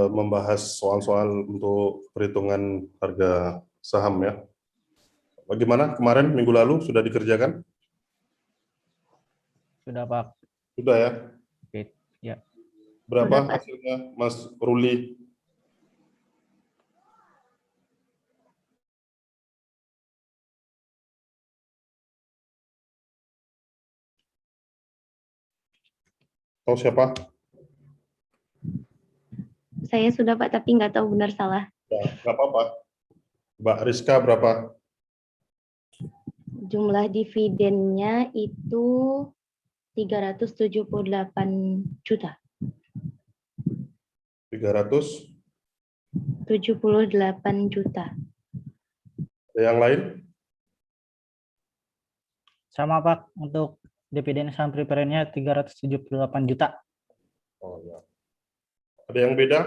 membahas soal-soal untuk perhitungan harga saham ya. Bagaimana kemarin minggu lalu sudah dikerjakan? Sudah, Pak. Sudah ya. Oke, ya. Berapa Sudah, Pak. hasilnya, Mas Ruli? Tahu siapa? Saya sudah, Pak, tapi nggak tahu benar salah. Ya, nggak apa-apa. Mbak Rizka berapa? Jumlah dividennya itu 378 juta. 378 juta. Ada yang lain? Sama, Pak. Untuk dividen saham preferennya 378 juta. Oh ya. Ada yang beda?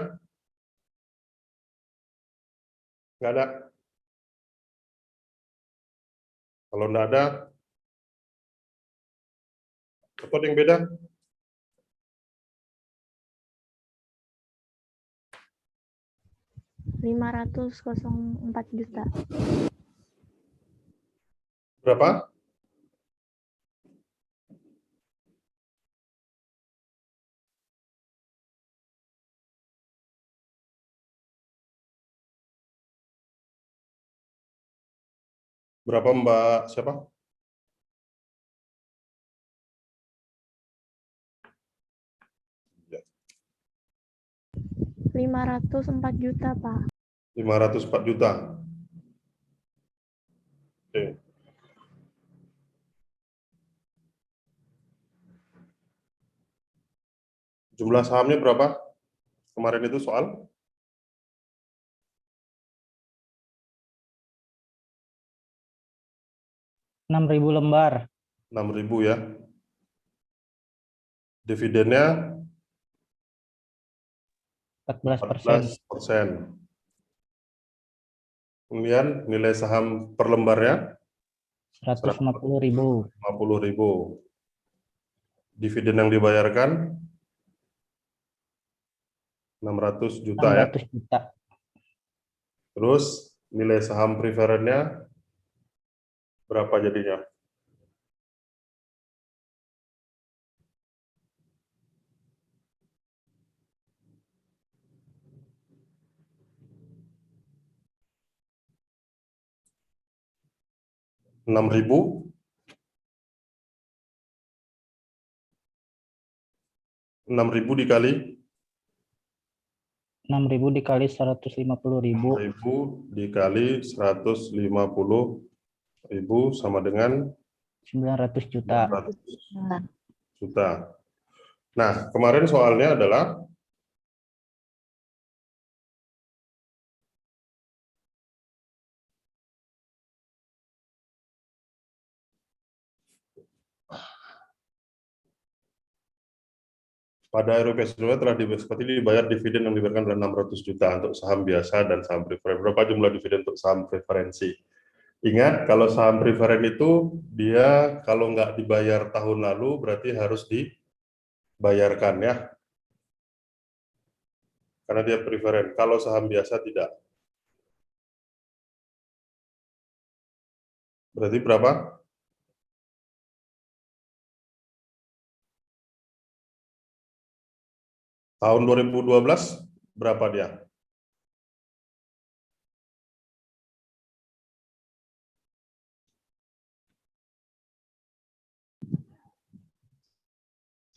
Nggak ada? Kalau nggak ada, apa yang beda? Rp504 juta. Berapa? Berapa Mbak siapa? Ya. 504 juta, Pak. 504 juta. Oke. Jumlah sahamnya berapa? Kemarin itu soal? Rp6.000 lembar. 6.000 ya. Dividennya 14%. 14%. Kemudian nilai saham per lembarnya 150.000. 50.000. Dividen yang dibayarkan 600 juta ya. 600 juta. Terus nilai saham preferennya berapa jadinya? Rp6.000. 6.000 dikali 6.000 dikali 150.000. 6.000 dikali 150.000 sama dengan 900 juta. 900 juta. Nah, kemarin soalnya adalah pada RUPS 2 telah dibayar dividen yang diberikan adalah 600 juta untuk saham biasa dan saham preferen. Berapa jumlah dividen untuk saham preferensi? Ingat, kalau saham preferen itu dia kalau nggak dibayar tahun lalu berarti harus dibayarkan ya. Karena dia preferen. Kalau saham biasa tidak. Berarti berapa? Tahun 2012 berapa dia?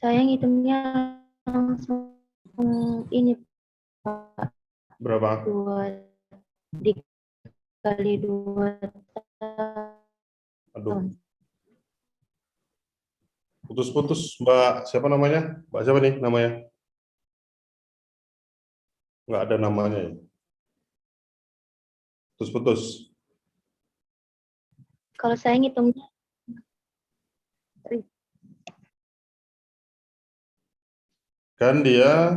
Saya ngitungnya langsung ini, Pak. Berapa? 2 dikali 2 Aduh, tahun. putus-putus Mbak siapa namanya? Mbak siapa nih namanya? Nggak ada namanya ya. Putus-putus. Kalau saya ngitungnya Kan dia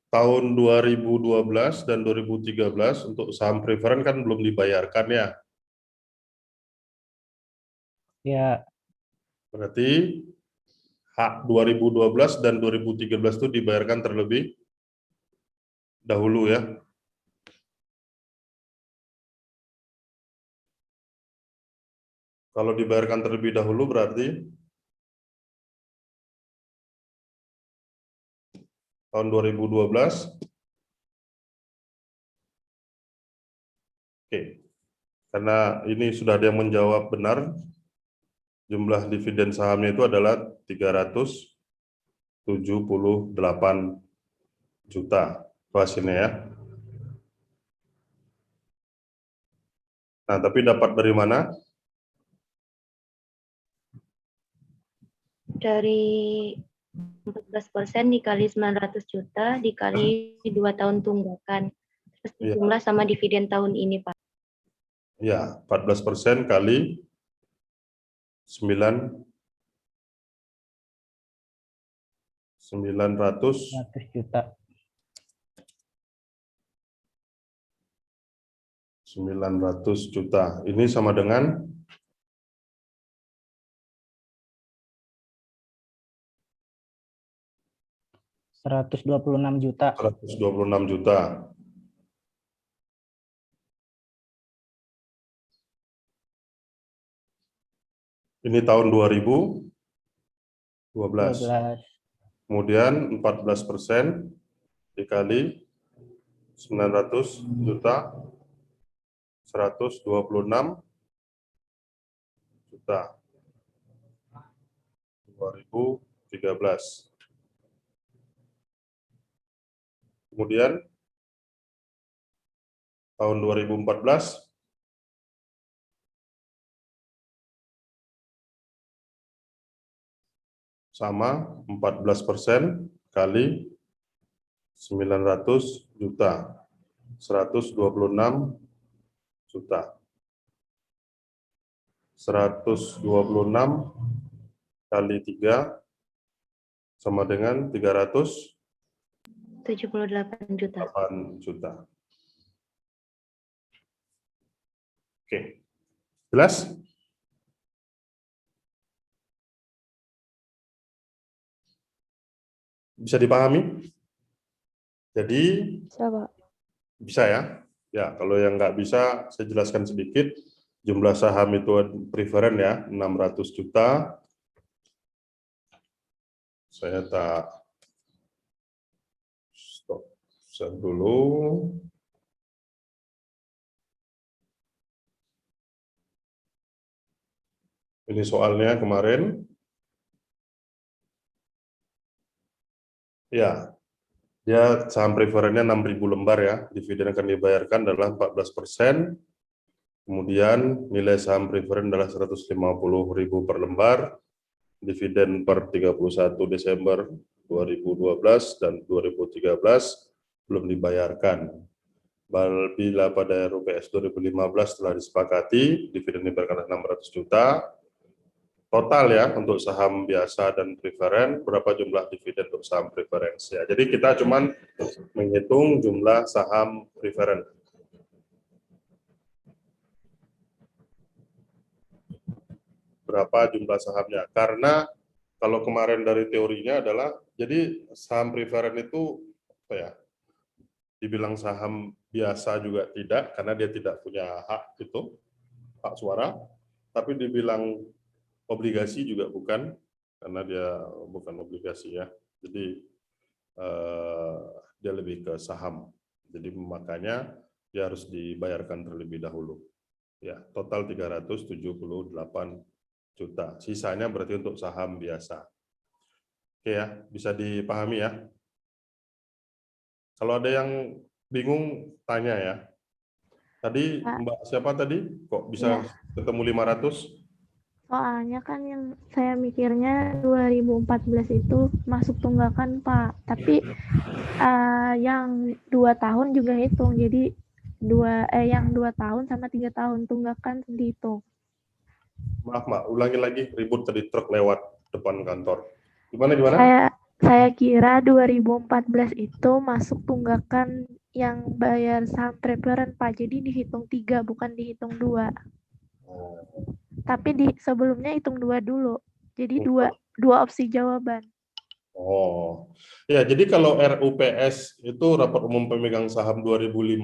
tahun 2012 dan 2013 untuk saham preferen kan belum dibayarkan ya. Ya, Berarti hak 2012 dan 2013 itu dibayarkan terlebih dahulu ya. Kalau dibayarkan terlebih dahulu berarti tahun 2012. Oke. Karena ini sudah ada yang menjawab benar, jumlah dividen sahamnya itu adalah 378 juta. Itu hasilnya ya. Nah, tapi dapat dari mana? Dari 14% dikali 900 juta dikali 2 tahun tunggakan. Terus Iya. dijumlah sama dividen tahun ini, Pak. Ya, 14% kali 900 100 juta. 900 juta. Ini sama dengan 126 juta. 126 juta. Ini tahun 2012. 12. Kemudian 14% dikali 900 juta, 126 juta. 2013. Kemudian tahun 2014 sama 14% kali 900 juta, 126 juta. 126 kali 3 sama dengan 78 juta. 8 juta. Oke. Jelas? Bisa dipahami? Jadi Bisa, Pak. bisa ya? Ya, kalau yang nggak bisa, saya jelaskan sedikit. Jumlah saham itu preferen ya, 600 juta. Saya tak stop share dulu. Ini soalnya kemarin. Ya, dia saham preferennya 6.000 lembar ya. Dividen yang akan dibayarkan adalah 14%. Kemudian nilai saham preferen adalah 150.000 per lembar. Dividen per 31 Desember 2012 dan 2013 belum dibayarkan. Bila pada RUPS 2015 telah disepakati, dividen dibayarkan 600 juta. Total ya untuk saham biasa dan preferen, berapa jumlah dividen untuk saham preferensi ya. Jadi kita cuma menghitung jumlah saham preferen. Berapa jumlah sahamnya. Karena kalau kemarin dari teorinya adalah, jadi saham preferen itu apa ya, dibilang saham biasa juga tidak, karena dia tidak punya hak itu, hak suara, tapi dibilang obligasi juga bukan, karena dia bukan obligasi ya. Jadi dia lebih ke saham. Jadi makanya dia harus dibayarkan terlebih dahulu. Ya, total 378 juta. Sisanya berarti untuk saham biasa. Oke ya, bisa dipahami ya. Kalau ada yang bingung, tanya ya. Tadi Pak. Mbak siapa tadi? Kok bisa ketemu 500? Soalnya kan yang saya mikirnya 2014 itu masuk tunggakan, Pak. Tapi yang 2 tahun juga hitung. Jadi yang 2 tahun sama 3 tahun tunggakan dihitung. Maaf, Mbak, ulangi lagi, ribut tadi truk lewat depan kantor. Gimana? Saya kira 2014 itu masuk tunggakan yang bayar saham preferen, Pak. Jadi dihitung 3, bukan dihitung 2. Tapi sebelumnya hitung 2 dulu. Jadi dua opsi jawaban. Oh, ya jadi kalau RUPS itu Rapat Umum Pemegang Saham 2015,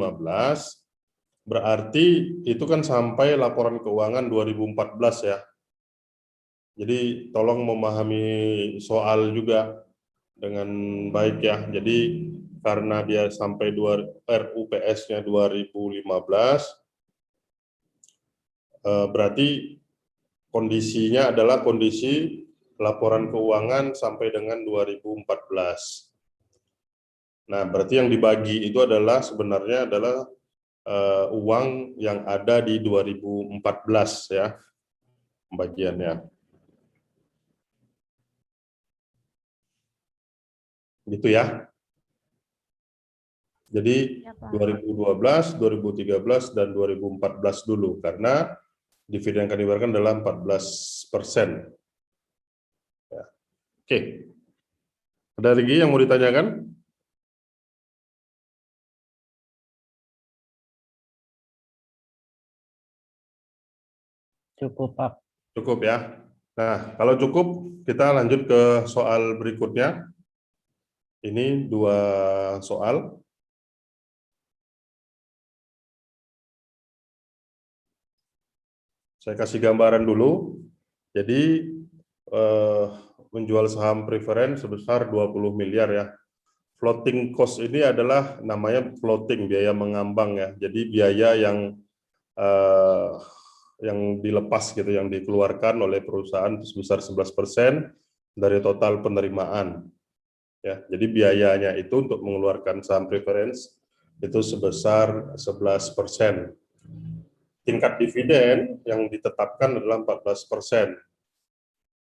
berarti itu kan sampai laporan keuangan 2014 ya. Jadi tolong memahami soal juga dengan baik ya. Jadi karena dia sampai RUPS-nya 2015, berarti kondisinya adalah kondisi laporan keuangan sampai dengan 2014. Nah, berarti yang dibagi itu adalah sebenarnya adalah uang yang ada di 2014 ya, pembagiannya. Gitu ya. Jadi Ya, Pak. 2012, 2013, dan 2014 dulu, karena dividen yang akan diberikan adalah 14%. Ya. Oke. Ada lagi yang mau ditanyakan? Cukup, Pak. Cukup ya. Nah, kalau cukup, kita lanjut ke soal berikutnya. Ini 2 soal. Saya kasih gambaran dulu. Jadi, menjual saham preferen sebesar 20 miliar ya. Floating cost ini adalah namanya floating, biaya mengambang ya. Jadi biaya yang dilepas gitu, yang dikeluarkan oleh perusahaan sebesar 11% dari total penerimaan. Ya, jadi biayanya itu untuk mengeluarkan saham preference itu sebesar 11%. Tingkat dividen yang ditetapkan adalah 14%.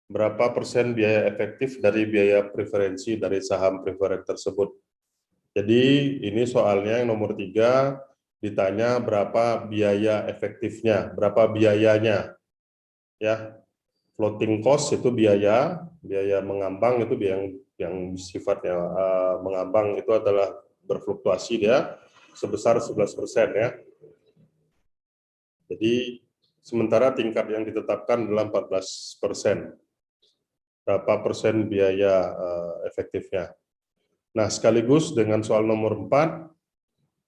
Berapa persen biaya efektif dari biaya preferensi dari saham preferen tersebut? Jadi ini soalnya yang nomor 3, ditanya berapa biaya efektifnya, berapa biayanya. Ya, floating cost itu biaya mengambang itu yang sifatnya mengambang itu adalah berfluktuasi dia sebesar 11% ya. Jadi sementara tingkat yang ditetapkan adalah 14%. Berapa persen biaya efektifnya? Nah, sekaligus dengan soal nomor 4,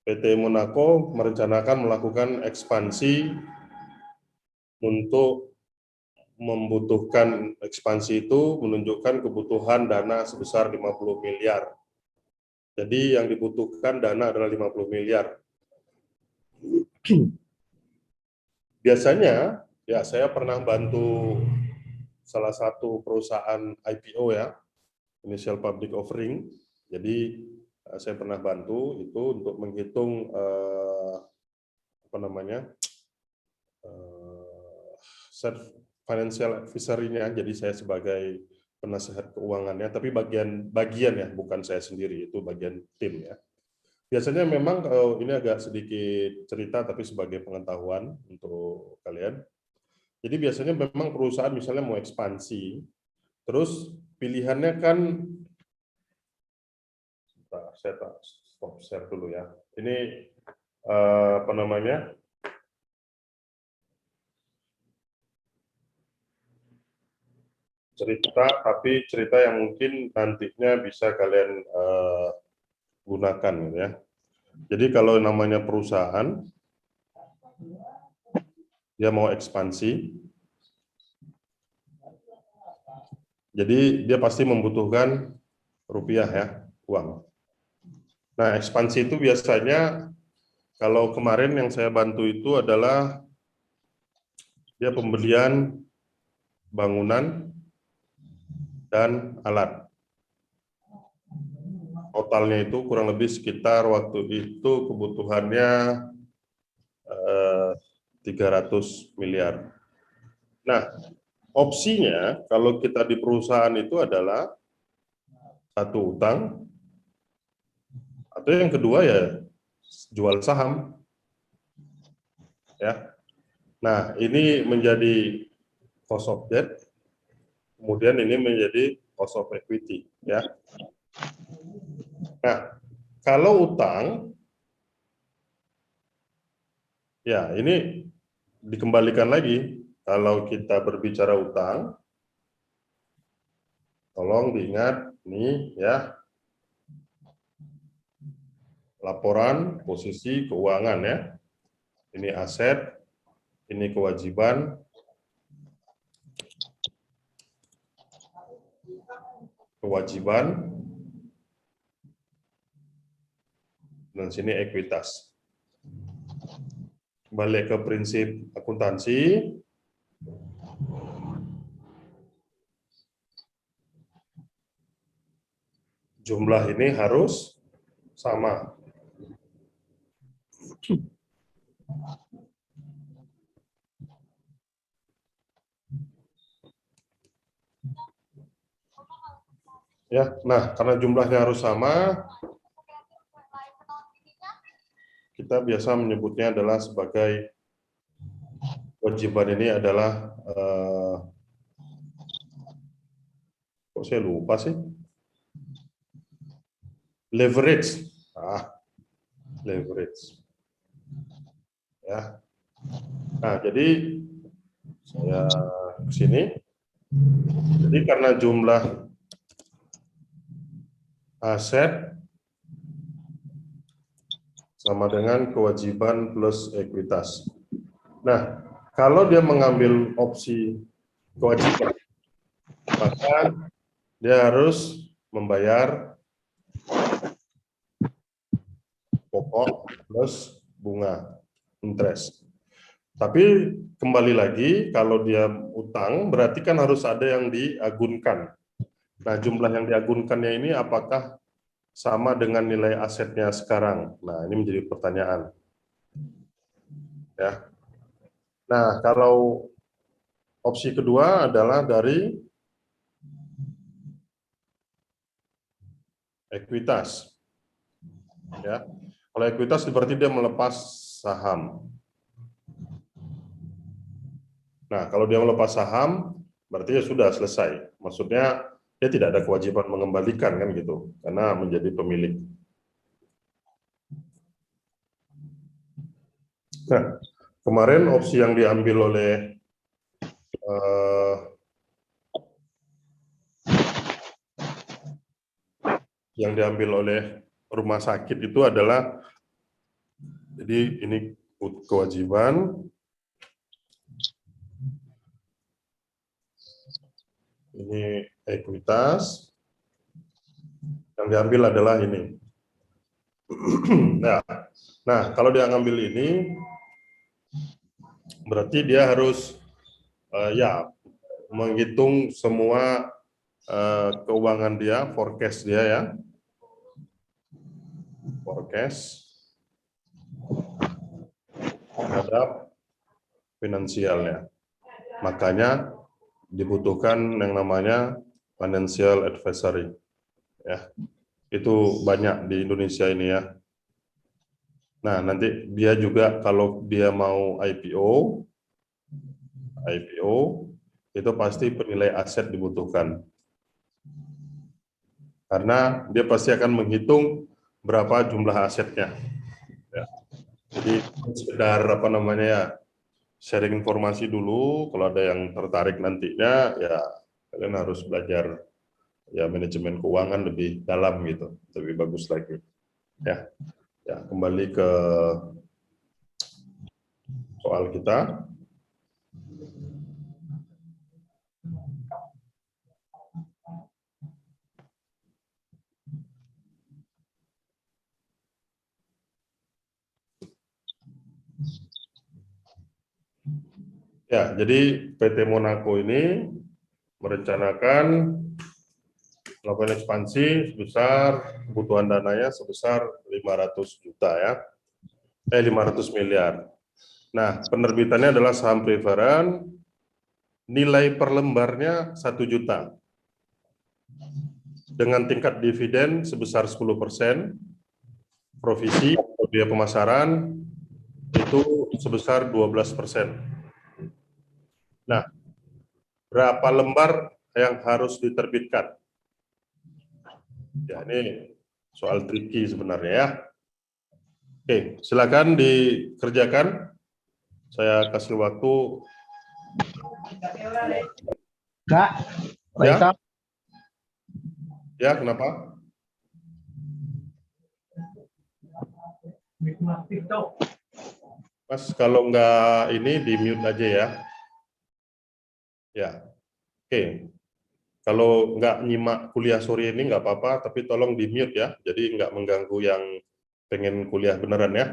PT Monaco merencanakan melakukan ekspansi untuk membutuhkan ekspansi itu menunjukkan kebutuhan dana sebesar 50 miliar. Jadi yang dibutuhkan dana adalah 50 miliar. Biasanya, ya saya pernah bantu salah satu perusahaan IPO ya, initial public offering. Jadi saya pernah bantu itu untuk menghitung financial advisory-nya. Jadi saya sebagai penasehat keuangannya, tapi bagian ya, bukan saya sendiri, itu bagian tim ya. Biasanya memang ini agak sedikit cerita, tapi sebagai pengetahuan untuk kalian. Jadi biasanya memang perusahaan misalnya mau ekspansi, terus pilihannya kan, saya stop share dulu ya. Ini cerita, tapi cerita yang mungkin nantinya bisa kalian gunakan gitu ya. Jadi kalau namanya perusahaan, dia mau ekspansi, jadi dia pasti membutuhkan rupiah ya, uang. Nah, ekspansi itu biasanya, kalau kemarin yang saya bantu itu adalah dia pembelian bangunan dan alat. Totalnya itu kurang lebih sekitar waktu itu kebutuhannya 300 miliar. Nah, opsinya kalau kita di perusahaan itu adalah satu utang, atau yang kedua ya jual saham. Ya. Nah, ini menjadi cost of debt, kemudian ini menjadi cost of equity. Ya. Nah, kalau utang, ya ini dikembalikan lagi. Kalau kita berbicara utang, Tolong diingat nih ya. Laporan posisi keuangan ya. Ini aset, ini kewajiban. Dan sini ekuitas. Balik ke prinsip akuntansi. Jumlah ini harus sama. Ya, nah karena jumlahnya harus sama, kita biasa menyebutnya adalah sebagai kewajiban ini adalah kok saya lupa sih? Leverage. Leverage. Ya. Nah, jadi saya ke sini. Jadi karena jumlah aset sama dengan kewajiban plus ekuitas. Nah, kalau dia mengambil opsi kewajiban, maka dia harus membayar pokok plus bunga, interest. Tapi kembali lagi, kalau dia utang, berarti kan harus ada yang diagunkan. Nah, jumlah yang diagunkannya ini apakah sama dengan nilai asetnya sekarang? Nah, ini menjadi pertanyaan. Ya. Nah, kalau opsi kedua adalah dari ekuitas. Ya. Kalau ekuitas berarti dia melepas saham. Nah, kalau dia melepas saham, berarti ya sudah selesai. Maksudnya dia tidak ada kewajiban mengembalikan kan gitu, karena menjadi pemilik. Nah, kemarin opsi yang diambil oleh rumah sakit itu adalah, jadi ini kewajiban, ini ekuitas, yang diambil adalah ini. Nah, kalau dia ngambil ini, berarti dia harus ya menghitung semua keuangan dia, forecast dia ya, forecast terhadap finansialnya. Makanya dibutuhkan yang namanya financial advisory. Ya, itu banyak di Indonesia ini ya. Nah, nanti dia juga kalau dia mau IPO itu pasti penilai aset dibutuhkan. Karena dia pasti akan menghitung berapa jumlah asetnya. Ya. Jadi sekedar apa namanya ya, sharing informasi dulu, kalau ada yang tertarik nantinya ya kalian harus belajar ya manajemen keuangan lebih dalam gitu, lebih bagus lagi. Ya. Ya, kembali ke soal kita. Ya, jadi PT Monaco ini merencanakan melakukan ekspansi sebesar kebutuhan dananya sebesar 500 juta ya. 500 miliar. Nah, penerbitannya adalah saham preferen, nilai per lembarnya 1 juta. Dengan tingkat dividen sebesar 10%, provisi biaya pemasaran itu sebesar 12%. Nah, berapa lembar yang harus diterbitkan? Ya, ini soal tricky sebenarnya ya. Oke, silakan dikerjakan. Saya kasih waktu. Kak, Ya? Ya, kenapa? Mas, kalau nggak ini di mute aja ya. Ya, oke. Kalau nggak nyimak kuliah sore ini nggak apa-apa, tapi tolong di mute ya. Jadi nggak mengganggu yang pengen kuliah beneran ya.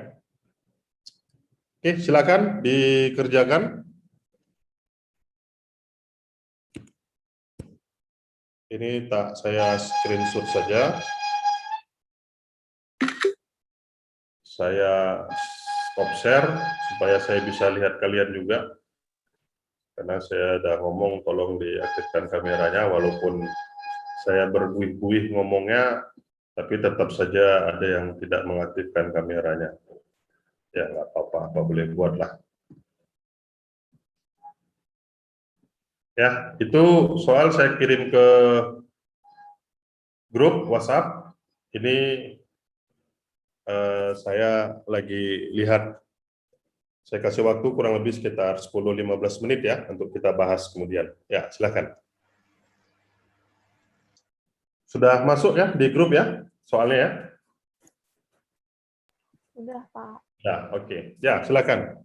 Oke, silakan dikerjakan. Ini tak saya screenshot saja. Saya stop share supaya saya bisa lihat kalian juga. Karena saya udah ngomong tolong diaktifkan kameranya walaupun saya berbuih-buih ngomongnya, tapi tetap saja ada yang tidak mengaktifkan kameranya. Ya nggak apa-apa, apa boleh buat lah. Ya, itu soal saya kirim ke grup WhatsApp. Ini saya lagi lihat, saya kasih waktu kurang lebih sekitar 10-15 menit ya untuk kita bahas kemudian. Ya, silakan. Sudah masuk ya di grup ya soalnya ya? Udah, Pak. Ya, oke. Ya, silakan.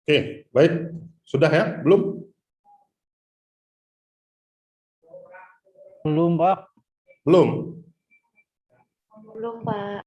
Oke, baik. Sudah ya? Belum? Belum, Pak. Belum. Belum, Pak.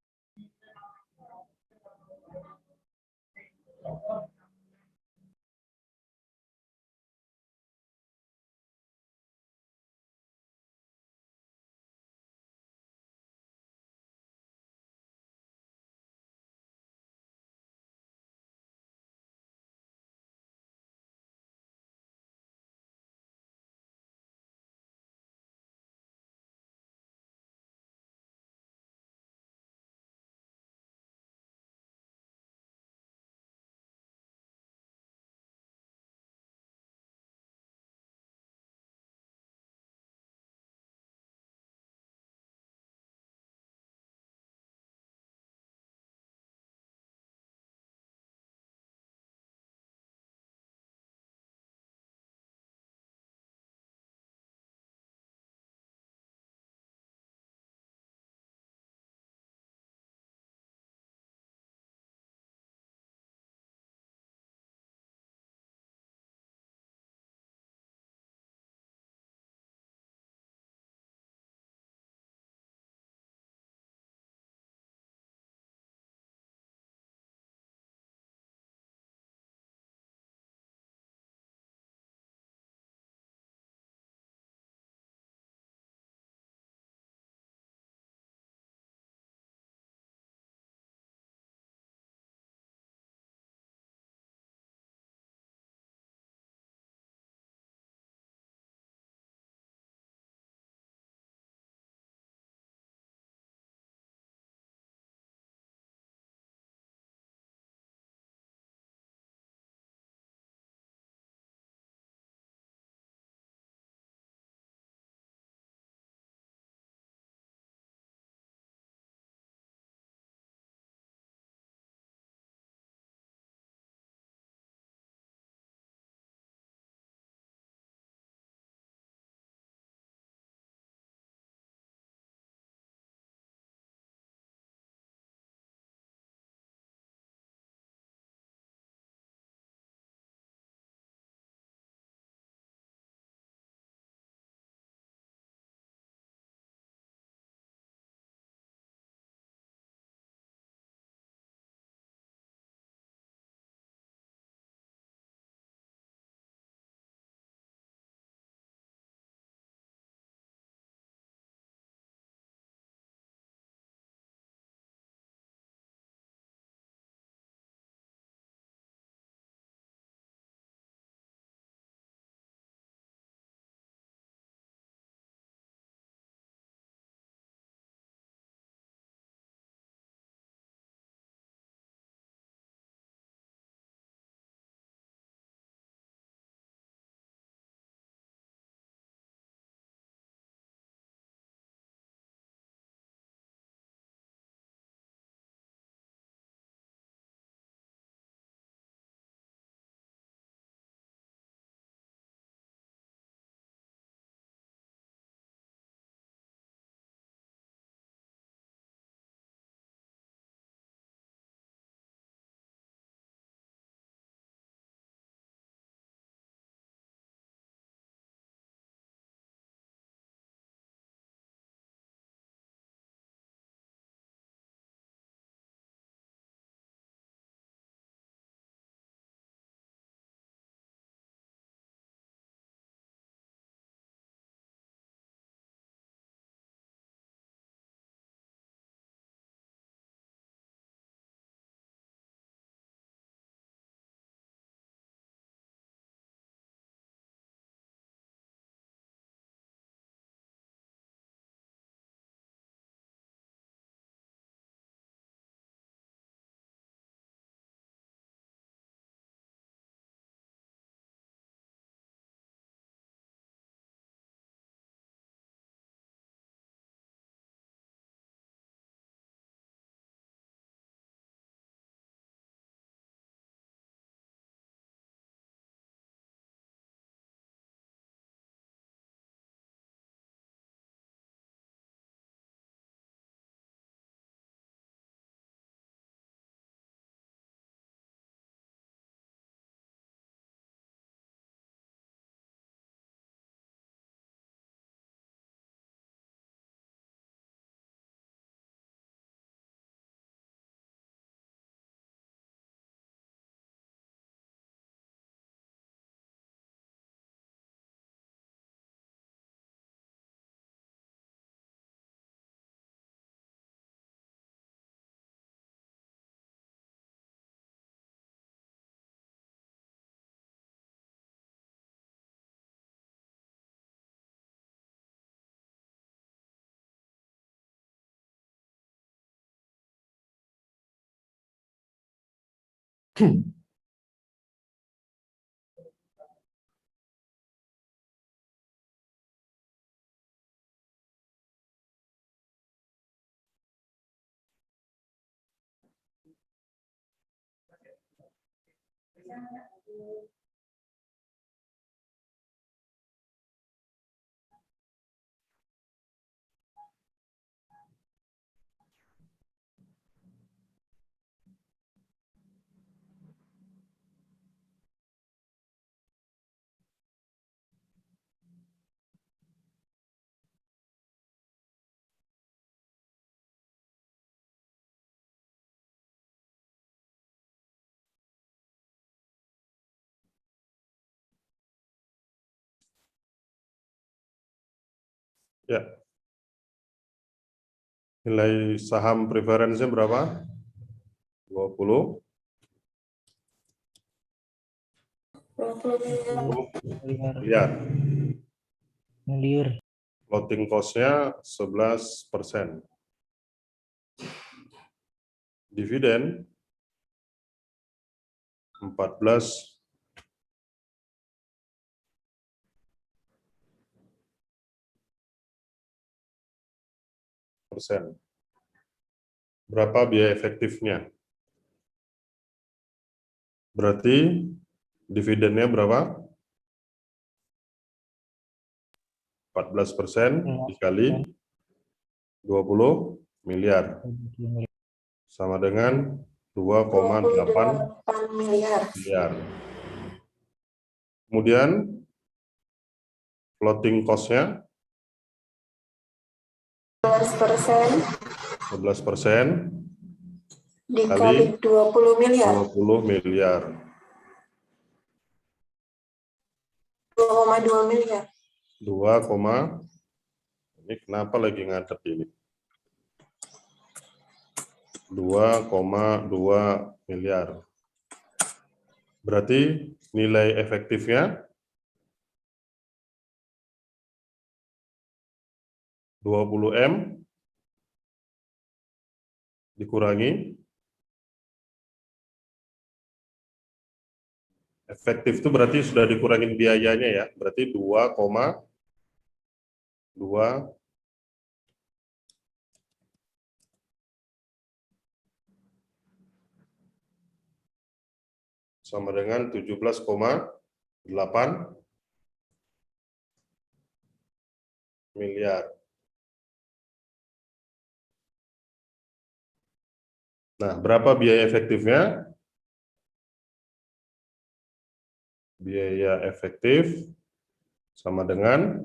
Ya. Nilai saham preferensinya berapa? 20. Miliar. Lihat. Miliar. Floating cost-nya 11%. Dividen 14%. Berapa biaya efektifnya? Berarti dividennya berapa? 14% dikali 20 miliar. Sama dengan 2,8 miliar. Kemudian floating cost-nya 11% dikali 20 miliar. 20 miliar. 2,2 miliar. 2, ini kenapa lagi ngadet ini? 2,2 miliar. Berarti nilai efektifnya 20M dikurangi efektif itu berarti sudah dikurangin biayanya ya, berarti 2,2 sama dengan 17,8 miliar. Nah, berapa biaya efektifnya? Biaya efektif sama dengan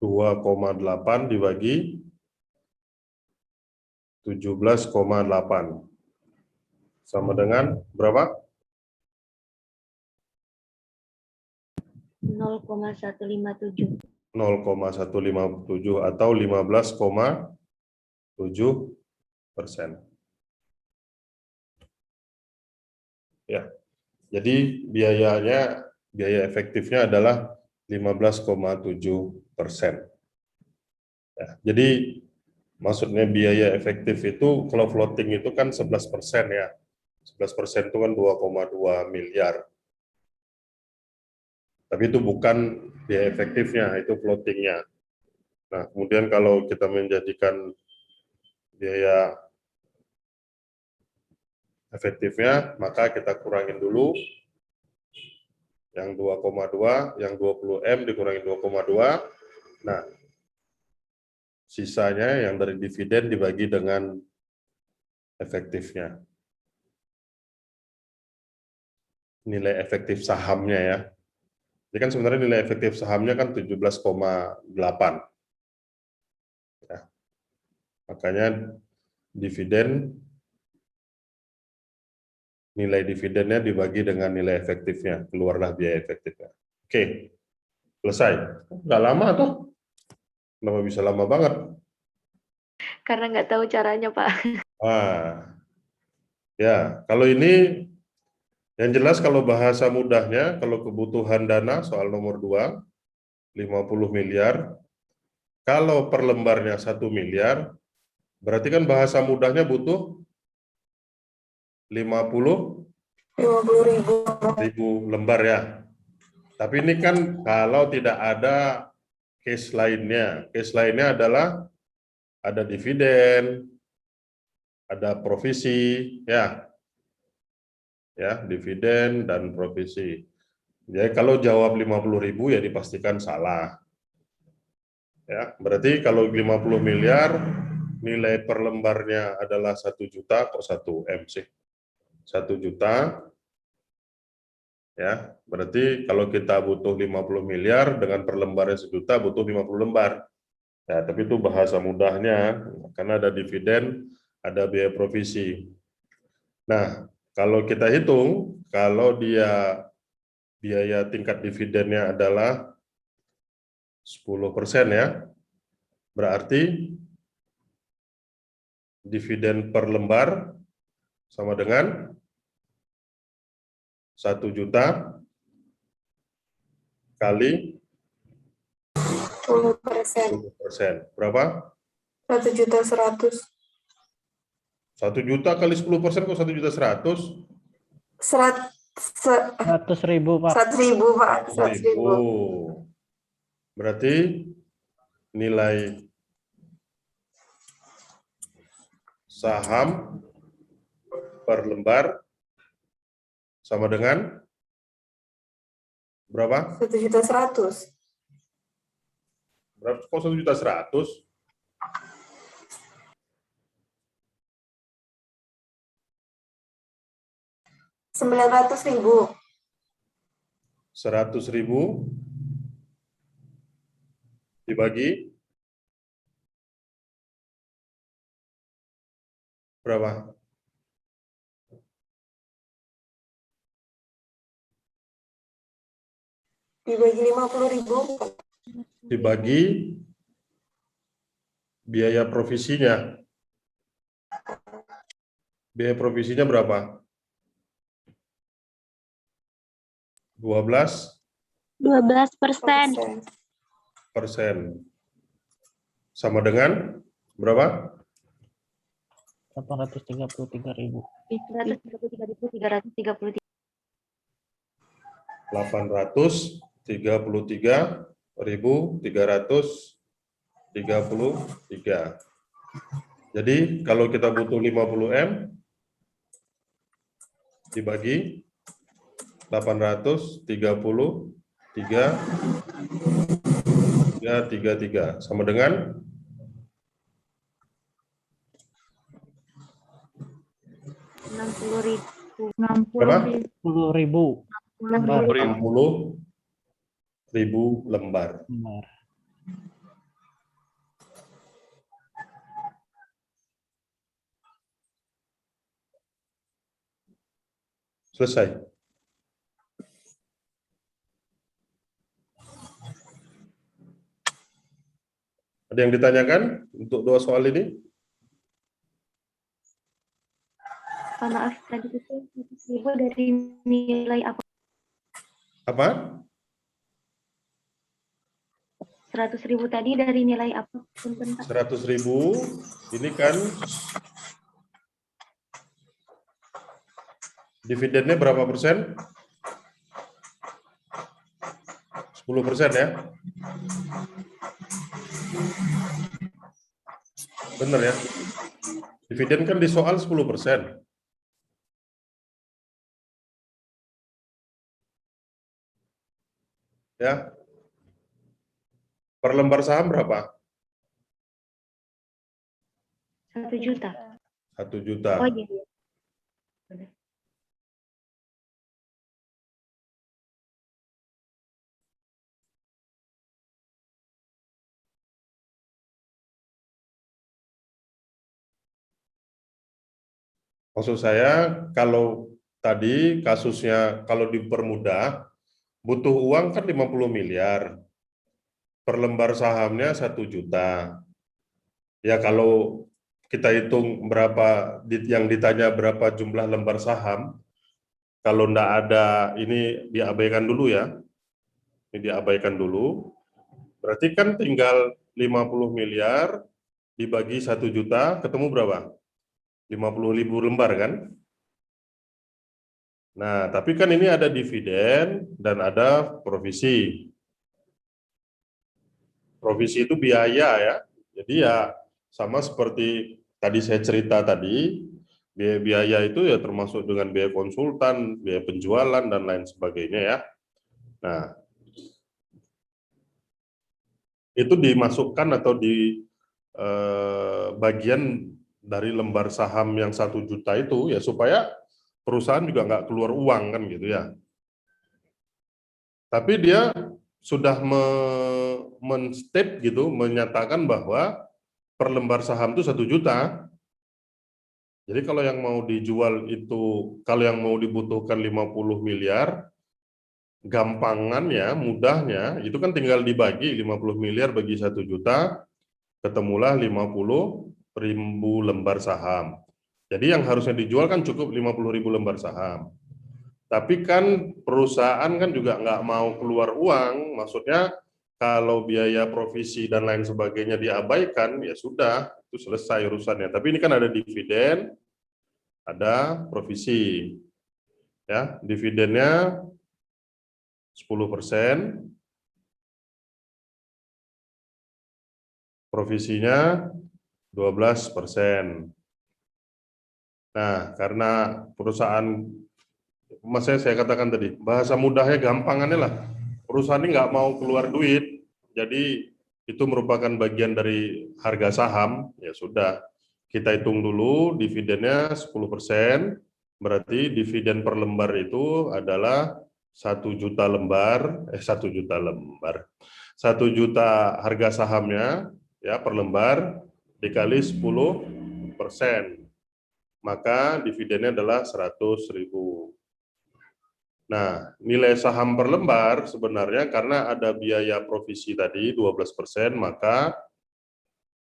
2,8 dibagi 17,8 sama dengan berapa? 0,157. 0,157 atau 15,7%. Ya, jadi biaya efektifnya adalah 15,7%. Ya, jadi maksudnya biaya efektif itu kalau floating itu kan 11% ya. 11% itu kan 2,2 miliar. Tapi itu bukan biaya efektifnya, itu floatingnya. Nah, kemudian kalau kita menjadikan biaya efektifnya, maka kita kurangin dulu yang 2,2, yang 20M dikurangi 2,2. Nah, sisanya yang dari dividen dibagi dengan efektifnya. Nilai efektif sahamnya ya. Jadi kan sebenarnya nilai efektif sahamnya kan 17,8. Ya. Makanya nilai dividennya dibagi dengan nilai efektifnya, keluarlah biaya efektifnya. Oke, selesai. Nggak lama tuh. Kenapa bisa lama banget? Karena nggak tahu caranya, Pak. Ya, kalau ini yang jelas kalau bahasa mudahnya, kalau kebutuhan dana soal nomor 2, 50 miliar, kalau per lembarnya 1 miliar, berarti kan bahasa mudahnya butuh 50 ribu lembar ya. Tapi ini kan kalau tidak ada case lainnya. Case lainnya adalah ada dividen, ada provisi, ya, dividen dan provisi. Jadi kalau jawab 50.000 ya dipastikan salah. Ya, berarti kalau 50 miliar nilai per lembarnya adalah 1 juta, kok 1 M sih? 1 juta. Ya, berarti kalau kita butuh 50 miliar dengan per lembarnya 1 juta butuh 50 lembar. Ya, tapi itu bahasa mudahnya karena ada dividen, ada biaya provisi. Nah, kalau kita hitung, kalau dia biaya tingkat dividennya adalah 10% ya, berarti dividen per lembar sama dengan 1 juta kali 10%. Berapa? 1.100.000. 1 juta kali 10% kok 1.100.000? 100.000, Pak. 100.000, Pak. 100.000. Berarti nilai saham per lembar sama dengan berapa? 1.100.000. Berapa? Kok 1.100.000? 900.000. 100.000 dibagi berapa? Dibagi 50.000. Dibagi biaya provisinya. Biaya provisinya berapa? 12%. 12%. Sama dengan berapa? 833.000. 133.333. 833.333. Jadi kalau kita butuh 50 M dibagi 833 sama dengan 60.000. berapa? 10.000 60.000 lembar. Selesai. Ada yang ditanyakan untuk 2 soal ini? Pak, maaf, tadi itu 100.000 dari nilai apa? Apa? 100.000 tadi dari nilai apa? Punten, Pak. 100.000 ini kan dividennya berapa persen? 10% ya? Benar ya? Dividen kan di soal 10%. Ya. Per lembar saham berapa? 1 juta. 1 juta. Oh iya. Maksud saya, kalau tadi kasusnya, kalau dipermudah, butuh uang kan 50 miliar. Per lembar sahamnya 1 juta. Ya kalau kita hitung berapa, yang ditanya berapa jumlah lembar saham, kalau nggak ada, ini diabaikan dulu ya, ini diabaikan dulu, berarti kan tinggal 50 miliar dibagi 1 juta, ketemu berapa? 50.000 lembar kan? Nah, tapi kan ini ada dividen dan ada provisi. Provisi itu biaya ya, jadi ya sama seperti tadi saya cerita tadi, biaya itu ya termasuk dengan biaya konsultan, biaya penjualan, dan lain sebagainya ya. Nah, itu dimasukkan atau di bagian dari lembar saham yang 1 juta itu ya supaya perusahaan juga nggak keluar uang kan gitu ya. Tapi dia sudah men-state gitu, menyatakan bahwa per lembar saham itu 1 juta. Jadi kalau yang mau dijual itu, kalau yang mau dibutuhkan 50 miliar, gampangannya, mudahnya, itu kan tinggal dibagi 50 miliar bagi 1 juta, ketemulah 50.000 lembar saham. Jadi yang harusnya dijual kan cukup 50.000 lembar saham. Tapi kan perusahaan kan juga nggak mau keluar uang, maksudnya kalau biaya provisi dan lain sebagainya diabaikan, ya sudah, itu selesai urusannya. Tapi ini kan ada dividen, ada provisi. Ya, dividennya 10%, provisinya 12%. Nah, karena perusahaan, saya katakan tadi, bahasa mudahnya gampangannya lah, perusahaan ini nggak mau keluar duit, jadi itu merupakan bagian dari harga saham, ya sudah, kita hitung dulu dividennya 10%, berarti dividen per lembar itu adalah 1 juta lembar, 1 juta lembar, 1 juta harga sahamnya ya per lembar dikali 10%, maka dividennya adalah 100.000. Nah, nilai saham per lembar sebenarnya karena ada biaya provisi tadi 12%, maka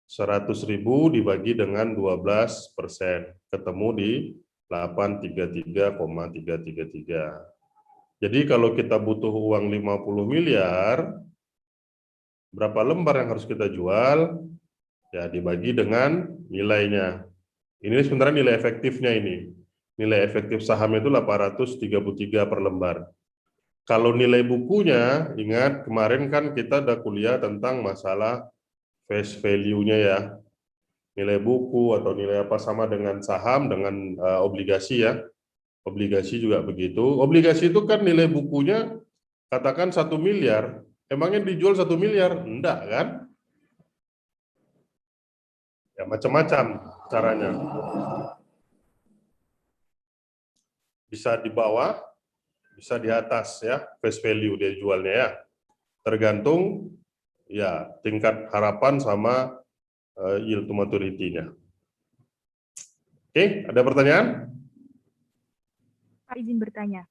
100.000 dibagi dengan 12%, ketemu di 833,333. Jadi kalau kita butuh uang 50 miliar, berapa lembar yang harus kita jual? Ya, dibagi dengan nilainya. Ini sebenarnya nilai efektifnya ini. Nilai efektif saham itu 833 per lembar. Kalau nilai bukunya, ingat kemarin kan kita ada kuliah tentang masalah face value-nya ya. Nilai buku atau nilai apa sama dengan saham, dengan obligasi ya. Obligasi juga begitu. Obligasi itu kan nilai bukunya katakan 1 miliar. Emangnya dijual 1 miliar? Enggak kan? Ya macam-macam caranya. Bisa di bawah, bisa di atas ya, face value dia jualnya ya. Tergantung ya tingkat harapan sama yield to maturity-nya. Oke, ada pertanyaan? Pak, izin bertanya.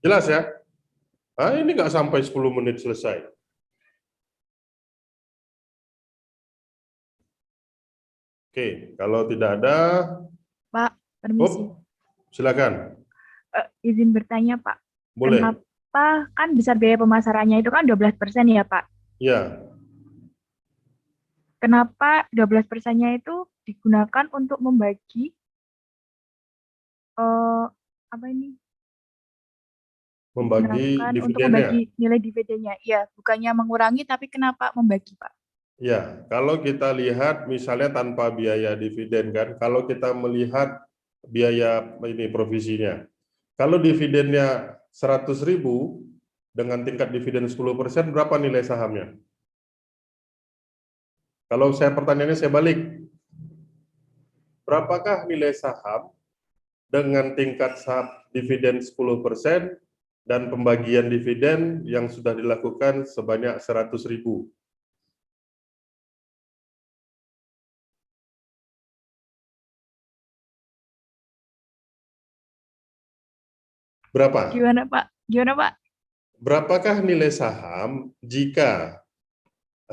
Jelas ya? Ah, ini nggak sampai 10 menit selesai. Oke, kalau tidak ada, Pak, permisi. Silakan. Izin bertanya, Pak. Boleh. Kenapa kan besar biaya pemasarannya itu kan 12% ya, Pak? Ya. Kenapa 12%-nya itu digunakan untuk membagi apa ini? Membagi Digunakan untuk dividennya. membagi nilai dividennya. Iya, bukannya mengurangi, tapi kenapa membagi, Pak? Ya, kalau kita lihat misalnya tanpa biaya dividen kan, kalau kita melihat biaya ini provisinya, kalau dividennya 100.000 dengan tingkat dividen 10%, berapa nilai sahamnya? Kalau saya pertanyaannya saya balik, berapakah nilai saham dengan tingkat saham dividen 10% dan pembagian dividen yang sudah dilakukan sebanyak 100.000? Berapa? Gimana, Pak? Gimana, Pak? Berapakah nilai saham jika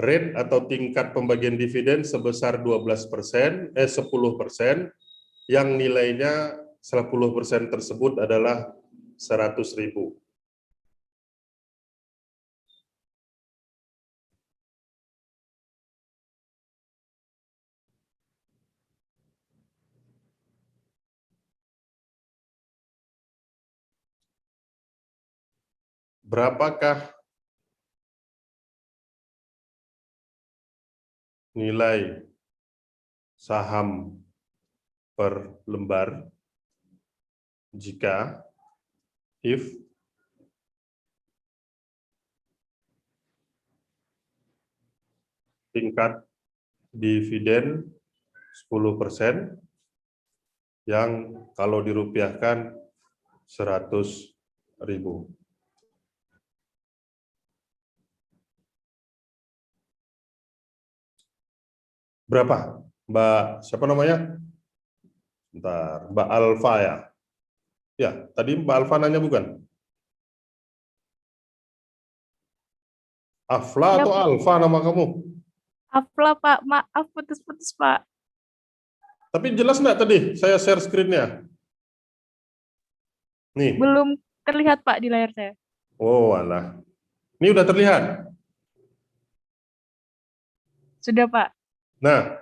rate atau tingkat pembagian dividen sebesar 10%, yang nilainya 10% tersebut adalah 100.000. Berapakah nilai saham per lembar jika if tingkat dividen 10% yang kalau dirupiahkan 100.000. Berapa? Mbak, siapa namanya? Bentar, Mbak Alfa ya? Ya, tadi Mbak Alfa nanya bukan? Afla Ya, atau Alfa nama kamu? Afla, Pak. Maaf, putus-putus, Pak. Tapi jelas nggak tadi saya share screen-nya? Nih. Belum terlihat, Pak, di layar saya. Oh, alah. Ini udah terlihat? Sudah, Pak. Nah,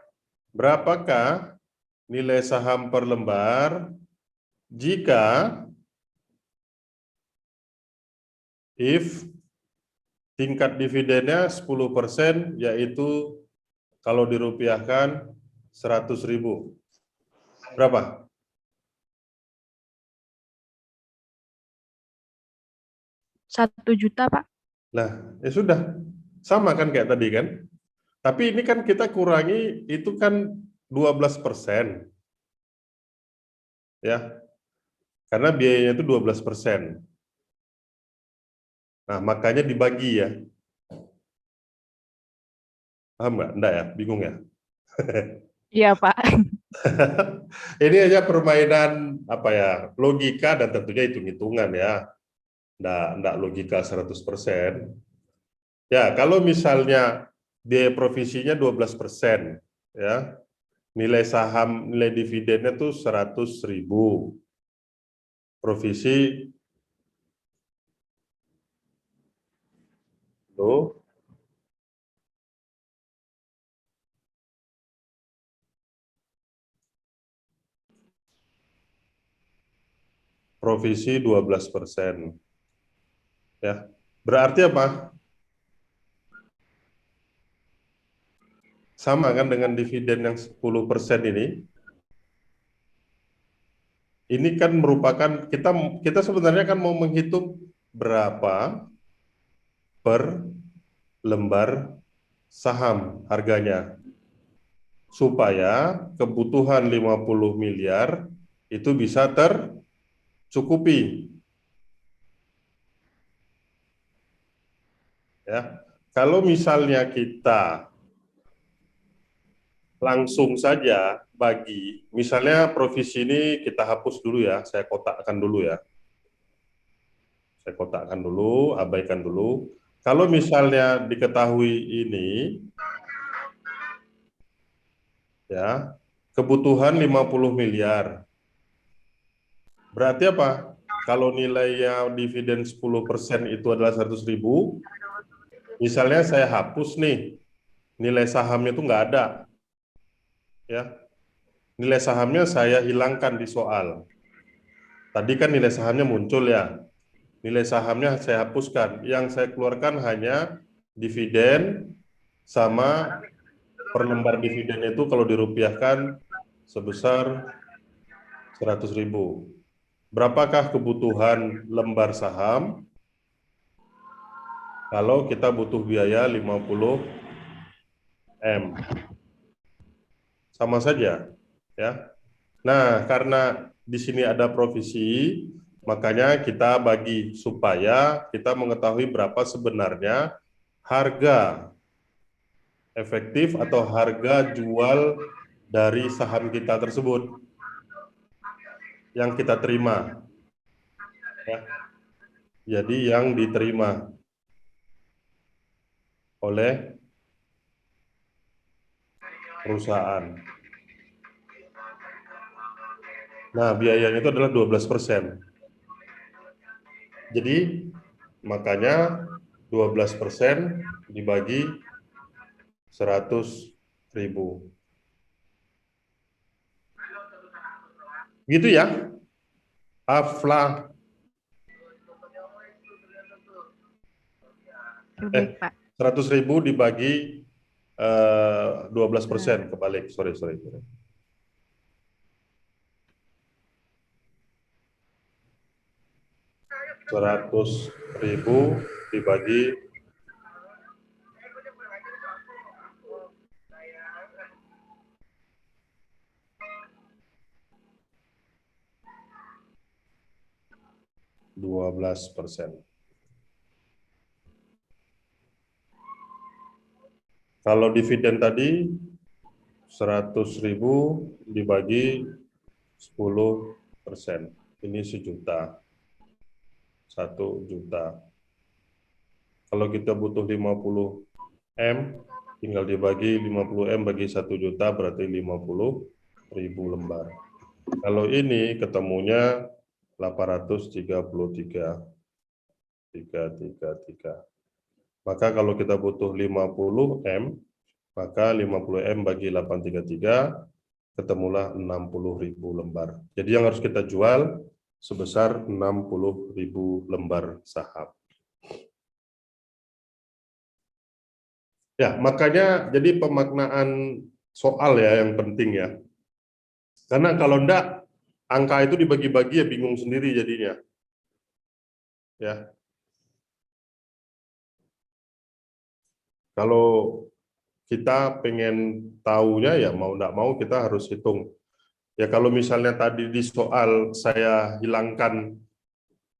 berapakah nilai saham per lembar jika if tingkat dividennya 10%, yaitu kalau dirupiahkan 100.000. Berapa? Rp1.000.000, Pak. Nah, ya sudah. Sama kan kayak tadi kan? Tapi ini kan kita kurangi, itu kan 12%. Ya. Karena biayanya itu 12%. Nah, makanya dibagi ya. Paham nggak? Enggak ya? Bingung ya? Iya, Pak. Ini hanya permainan apa ya, logika dan tentunya hitung-hitungan ya. Enggak logika 100%. Ya, kalau misalnya biaya provisinya 12%, ya. Nilai saham, nilai dividennya tuh 100.000. Provisi tuh provisi 12%. Ya. Berarti apa? Sama kan dengan dividen yang 10% ini. Ini kan merupakan kita sebenarnya kan mau menghitung berapa per lembar saham harganya supaya kebutuhan 50 miliar itu bisa tercukupi. Ya. Kalau misalnya kita langsung saja bagi, misalnya provisi ini kita hapus dulu ya, saya kotakkan dulu ya. Saya kotakkan dulu, abaikan dulu. Kalau misalnya diketahui ini, ya, kebutuhan 50 miliar. Berarti apa? Kalau nilainya dividen 10% itu adalah 100.000, misalnya saya hapus nih, nilai sahamnya itu nggak ada. Ya, nilai sahamnya saya hilangkan di soal. Tadi kan nilai sahamnya muncul ya. Nilai sahamnya saya hapuskan. Yang saya keluarkan hanya dividen sama per lembar dividen itu kalau dirupiahkan sebesar 100.000. Berapakah kebutuhan lembar saham kalau kita butuh biaya 50 M? Sama saja, ya. Nah, karena di sini ada provisi, makanya kita bagi supaya kita mengetahui berapa sebenarnya harga efektif atau harga jual dari saham kita tersebut yang kita terima. Ya. Jadi yang diterima oleh perusahaan. Nah, biayanya itu adalah 12%. Jadi, makanya 12% dibagi 100.000. Gitu ya. Afla. Baik, Pak. 100.000 dibagi 12%, kebalik. Sorry. 100.000 dibagi 12%. Kalau dividen tadi 100.000 dibagi 10%. Ini 1 juta. Kalau kita butuh 50M, tinggal dibagi 50M bagi 1 juta berarti 50.000 lembar. Kalau ini ketemunya 833. Maka kalau kita butuh 50M, maka 50M bagi 833 ketemulah 60.000 lembar. Jadi yang harus kita jual sebesar 60.000 lembar saham. Ya, makanya jadi pemaknaan soal ya yang penting ya. Karena kalau enggak, angka itu dibagi-bagi ya bingung sendiri jadinya. Ya. Kalau kita pengen tahunya ya mau enggak mau kita harus hitung. Ya kalau misalnya tadi di soal saya hilangkan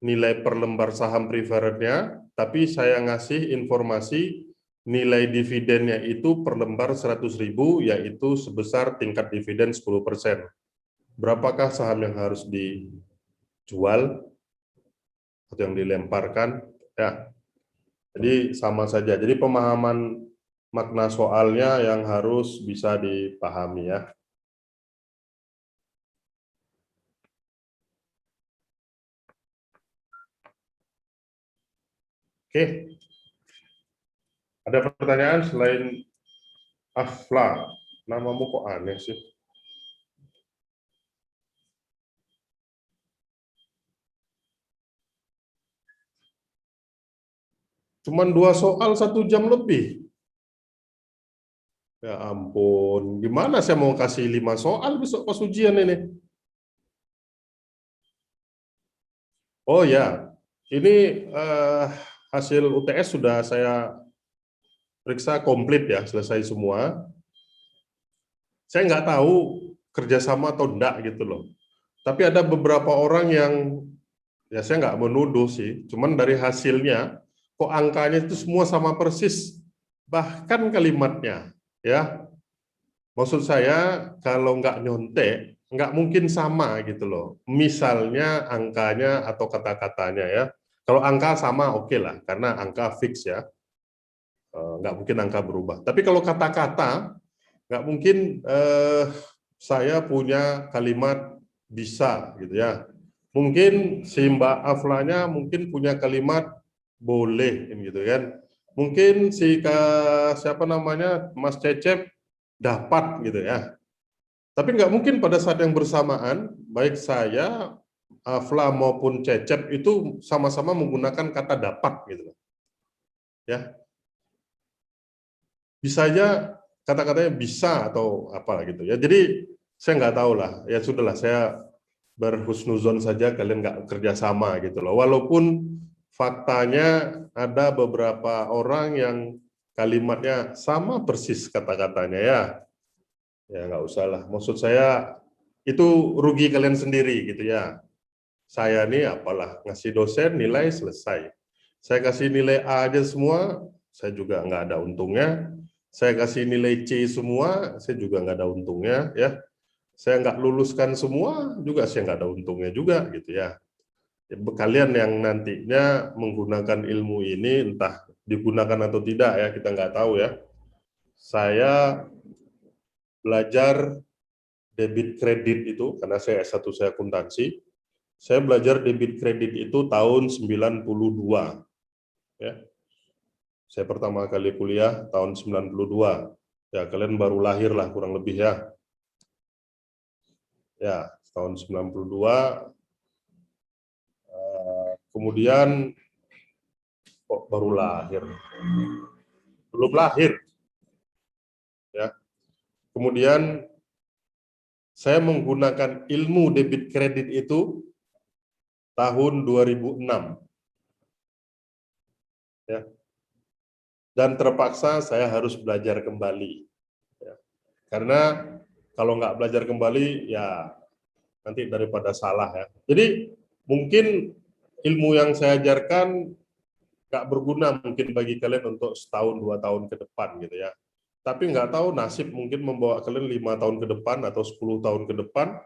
nilai per lembar saham preferrednya, tapi saya ngasih informasi nilai dividennya itu per lembar 100.000, yaitu sebesar tingkat dividen 10%. Berapakah saham yang harus dijual atau yang dilemparkan? Ya, jadi sama saja. Jadi pemahaman makna soalnya yang harus bisa dipahami ya. Oke. Ada pertanyaan selain Afla? Namamu kok aneh sih? Cuman 2 soal 1 jam lebih. Ya ampun, gimana saya mau kasih 5 soal besok pas ujian ini? Oh ya, ini hasil UTS sudah saya periksa komplit ya, selesai semua. Saya nggak tahu kerjasama atau enggak gitu loh. Tapi ada beberapa orang yang, ya saya nggak menuduh sih, cuman dari hasilnya, kok angkanya itu semua sama persis, bahkan kalimatnya, ya. Maksud saya, kalau nggak nyontek, nggak mungkin sama gitu loh. Misalnya angkanya atau kata-katanya ya. Kalau angka sama oke lah, karena angka fix ya. Nggak mungkin angka berubah. Tapi kalau kata-kata, nggak mungkin saya punya kalimat bisa gitu ya. Mungkin si Mbak Aflanya mungkin punya kalimat boleh gitu kan. Mungkin si siapa namanya Mas Cecep dapat gitu ya. Tapi nggak mungkin pada saat yang bersamaan baik saya, Afla maupun Cecep itu sama-sama menggunakan kata dapat gitu. Ya. Bisa aja kata-katanya bisa atau apa gitu ya. Jadi saya nggak tahu lah. Ya sudahlah, saya berhusnuzon saja kalian nggak kerja sama gitu loh. Walaupun faktanya ada beberapa orang yang kalimatnya sama persis kata-katanya ya. Ya nggak usah lah. Maksud saya itu rugi kalian sendiri gitu ya. Saya nih apalah ngasih dosen nilai selesai. Saya kasih nilai A aja semua, saya juga nggak ada untungnya. Saya kasih nilai C semua, saya juga nggak ada untungnya ya. Saya nggak luluskan semua, juga saya nggak ada untungnya juga gitu ya. Kalian yang nantinya menggunakan ilmu ini entah digunakan atau tidak ya, kita nggak tahu ya. Saya belajar debit kredit itu, karena saya S1 saya akuntansi, saya belajar debit kredit itu tahun 92. Ya. Saya pertama kali kuliah tahun 92. Ya, kalian baru lahir lah kurang lebih ya. Ya, tahun 92. Kemudian kok baru lahir? Belum lahir. Ya. Kemudian saya menggunakan ilmu debit kredit itu tahun 2006. Ya. Dan terpaksa saya harus belajar kembali. Ya. Karena kalau nggak belajar kembali, ya nanti daripada salah ya. Jadi mungkin ilmu yang saya ajarkan nggak berguna mungkin bagi kalian untuk setahun 2 tahun ke depan gitu ya. Tapi nggak tahu nasib mungkin membawa kalian 5 tahun ke depan atau 10 tahun ke depan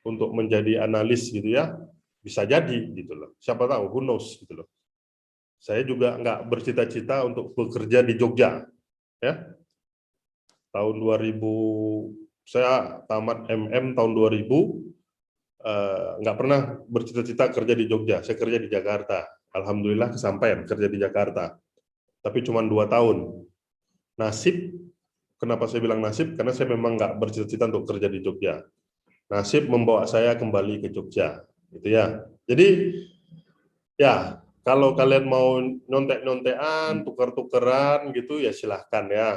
untuk menjadi analis gitu ya. Bisa jadi gitu loh. Siapa tahu, who knows gitu loh. Saya juga nggak bercita-cita untuk bekerja di Jogja ya. Tahun 2000 saya tamat MM tahun 2000, nggak pernah bercita-cita kerja di Jogja. Saya kerja di Jakarta. Alhamdulillah kesampaian kerja di Jakarta. Tapi cuma 2 tahun. Nasib, kenapa saya bilang nasib? Karena saya memang nggak bercita-cita untuk kerja di Jogja. Nasib membawa saya kembali ke Jogja, gitu ya. Jadi, ya kalau kalian mau nyontek-nyontekan, tukar-tukeran gitu, ya silahkan ya.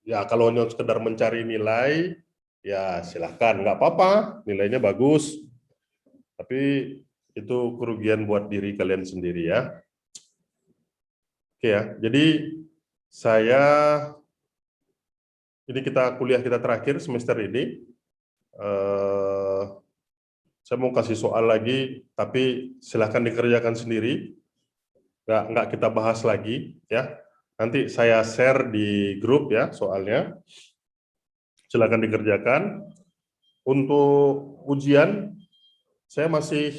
Ya kalau hanya sekedar mencari nilai, ya silahkan, nggak apa-apa, nilainya bagus. Tapi itu kerugian buat diri kalian sendiri ya. Oke ya, jadi ini kuliah kita terakhir semester ini. Saya mau kasih soal lagi, tapi silahkan dikerjakan sendiri. Nggak kita bahas lagi ya. Nanti saya share di grup ya soalnya. Silahkan dikerjakan. Untuk ujian, saya masih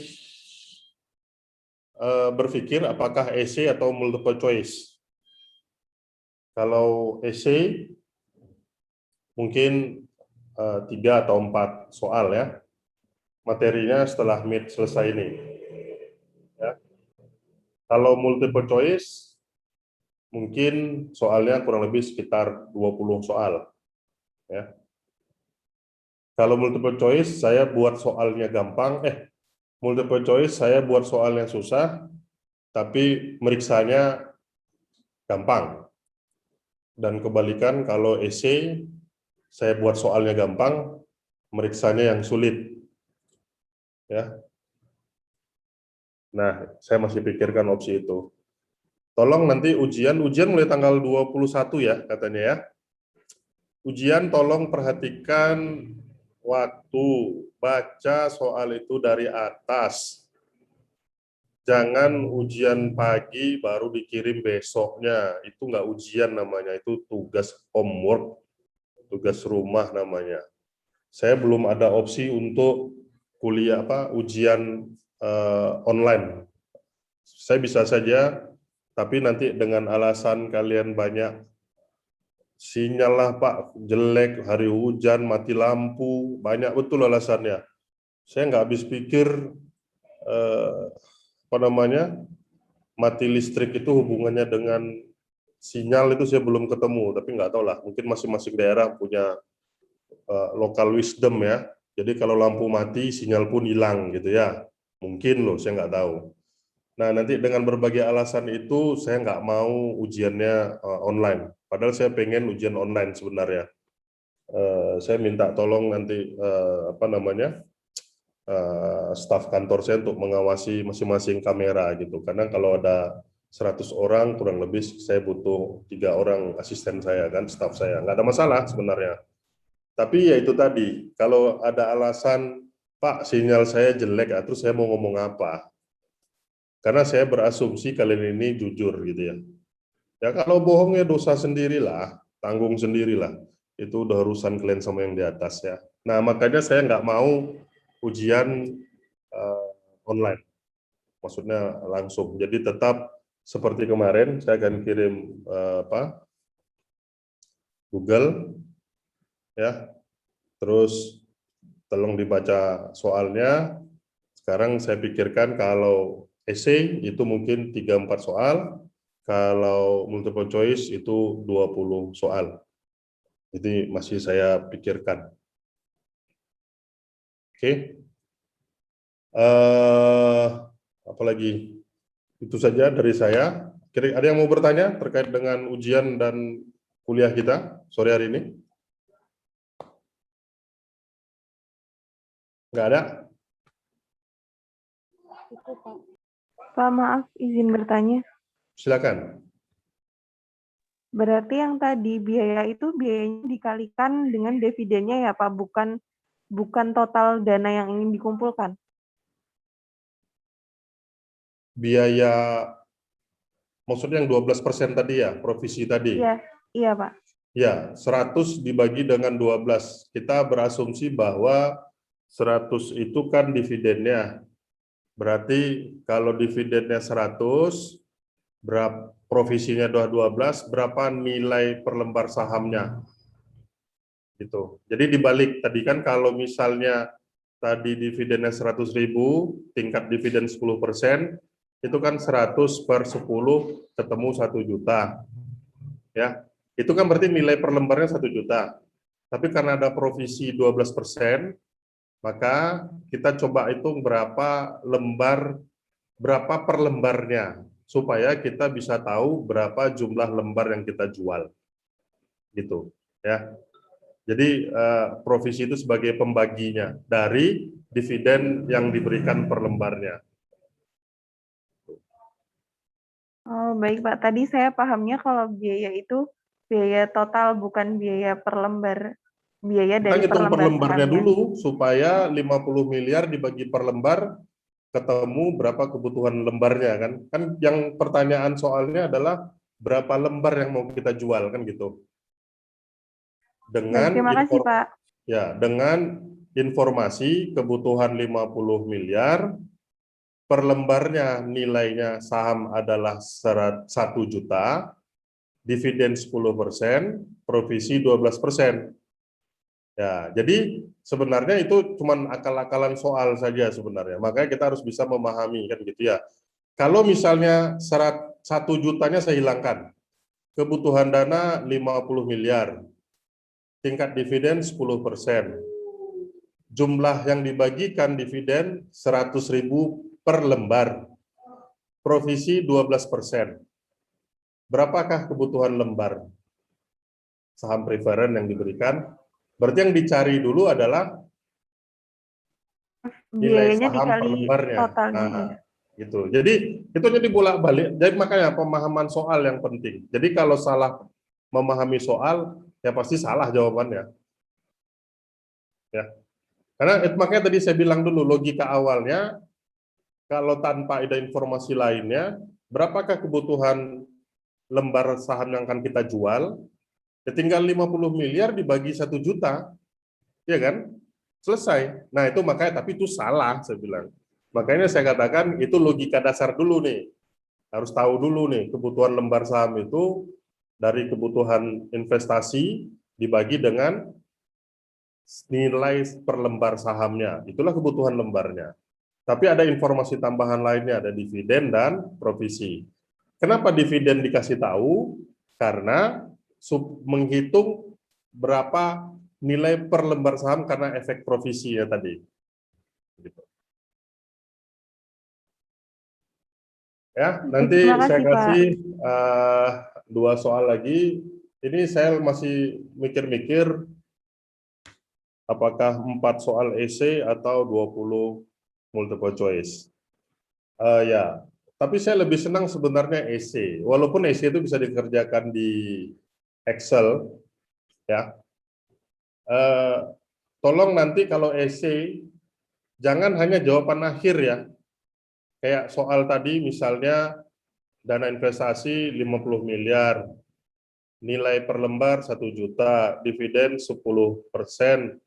berpikir apakah essay atau multiple choice. Kalau essay mungkin 3 atau 4 soal ya. Materinya setelah mid selesai ini. Ya. Kalau multiple choice mungkin soalnya kurang lebih sekitar 20 soal. Ya. Kalau multiple choice saya buat soalnya gampang, multiple choice saya buat soalnya susah, tapi meriksanya gampang. Dan kebalikan kalau essay, saya buat soalnya gampang, meriksanya yang sulit. Ya. Nah, saya masih pikirkan opsi itu. Tolong nanti ujian mulai tanggal 21 ya katanya ya. Ujian tolong perhatikan waktu, baca soal itu dari atas. Jangan ujian pagi baru dikirim besoknya. Itu nggak ujian namanya, itu tugas homework, tugas rumah namanya. Saya belum ada opsi untuk kuliah ujian online. Saya bisa saja, tapi nanti dengan alasan kalian banyak sinyal lah Pak, jelek, hari hujan, mati lampu, banyak betul alasannya. Saya nggak habis pikir mati listrik itu hubungannya dengan sinyal itu saya belum ketemu, tapi nggak tahu lah, mungkin masing-masing daerah punya local wisdom ya. Jadi kalau lampu mati, sinyal pun hilang gitu ya. Mungkin loh, saya nggak tahu. Nah, nanti dengan berbagai alasan itu, saya nggak mau ujiannya online. Padahal saya pengen ujian online sebenarnya. Saya minta tolong nanti staf kantor saya untuk mengawasi masing-masing kamera gitu. Karena kalau ada 100 orang, kurang lebih saya butuh 3 orang asisten saya kan, staf saya. Nggak ada masalah sebenarnya. Tapi ya itu tadi, kalau ada alasan, Pak, sinyal saya jelek, terus saya mau ngomong apa? Karena saya berasumsi kalian ini jujur gitu ya. Ya kalau bohongnya dosa sendirilah, tanggung sendirilah. Itu udah urusan kalian sama yang di atas ya. Nah makanya saya nggak mau ujian online. Maksudnya langsung. Jadi tetap seperti kemarin, saya akan kirim Google, ya. Terus tolong dibaca soalnya. Sekarang saya pikirkan kalau essay itu mungkin 3-4 soal, kalau multiple choice itu 20 soal. Jadi masih saya pikirkan. Oke. Apalagi? Itu saja dari saya. Ada yang mau bertanya terkait dengan ujian dan kuliah kita sore hari ini? Nggak ada? Pak, maaf izin bertanya. Silakan. Berarti yang tadi biaya itu biayanya dikalikan dengan dividennya ya Pak, bukan total dana yang ingin dikumpulkan. Biaya, maksudnya yang 12% tadi ya, provisi tadi? Iya Pak. Ya, 100 dibagi dengan 12. Kita berasumsi bahwa 100 itu kan dividennya. Berarti kalau dividennya 100, berapa provisinya 12, berapa nilai per lembar sahamnya? Gitu. Jadi dibalik tadi kan kalau misalnya tadi dividennya 100.000, tingkat dividen 10%, itu kan 100 per 10 ketemu 1 juta. Ya. Itu kan berarti nilai per lembarnya 1 juta. Tapi karena ada provisi 12%, maka kita coba hitung berapa per lembarnya, supaya kita bisa tahu berapa jumlah lembar yang kita jual. Gitu, ya. Jadi provisi itu sebagai pembaginya dari dividen yang diberikan per lembarnya. Oh, baik Pak. Tadi saya pahamnya kalau biaya itu biaya total, bukan biaya per lembar. Biaya Kita dari hitung per lembarnya sahamnya. dulu, supaya 50 miliar dibagi per lembar, ketemu berapa kebutuhan lembarnya kan. Kan yang pertanyaan soalnya adalah berapa lembar yang mau kita jual kan gitu. Baik, terima kasih Pak. Ya, dengan informasi kebutuhan 50 miliar, per lembarnya nilainya saham adalah 1 juta, dividen 10%, provisi 12%. Ya, jadi sebenarnya itu cuma akal-akalan soal saja sebenarnya. Makanya kita harus bisa memahami kan gitu ya. Kalau misalnya 1 jutanya saya hilangkan, kebutuhan dana 50 miliar, tingkat dividen 10%. Jumlah yang dibagikan dividen 100.000 per lembar. Provisi 12%. Berapakah kebutuhan lembar saham preferen yang diberikan? Berarti yang dicari dulu adalah nilai Biayanya saham per dikali lembarnya. totalnya. Nah, gitu. Jadi itu jadi bolak-balik. Jadi makanya pemahaman soal yang penting. Jadi kalau salah memahami soal, ya pasti salah jawabannya. Ya. Karena makanya tadi saya bilang dulu logika awalnya, kalau tanpa ada informasi lainnya, berapakah kebutuhan lembar saham yang akan kita jual? Ya tinggal 50 miliar dibagi 1 juta, ya kan? Selesai. Nah itu makanya, tapi itu salah saya bilang. Makanya saya katakan itu logika dasar dulu nih. Harus tahu dulu nih kebutuhan lembar saham itu dari kebutuhan investasi dibagi dengan nilai per lembar sahamnya. Itulah kebutuhan lembarnya. Tapi ada informasi tambahan lainnya, ada dividen dan provisi. Kenapa dividen dikasih tahu? Karena menghitung berapa nilai per lembar saham karena efek provisi ya tadi. Gitu. Ya, nanti saya kasih 2 soal lagi. Ini saya masih mikir-mikir apakah 4 soal essay atau 20 multiple choice. Ya, tapi saya lebih senang sebenarnya essay. Walaupun essay itu bisa dikerjakan di Excel, ya. Tolong nanti kalau essay jangan hanya jawaban akhir ya. Kayak soal tadi misalnya dana investasi 50 miliar, nilai per lembar 1 juta, dividen 10%,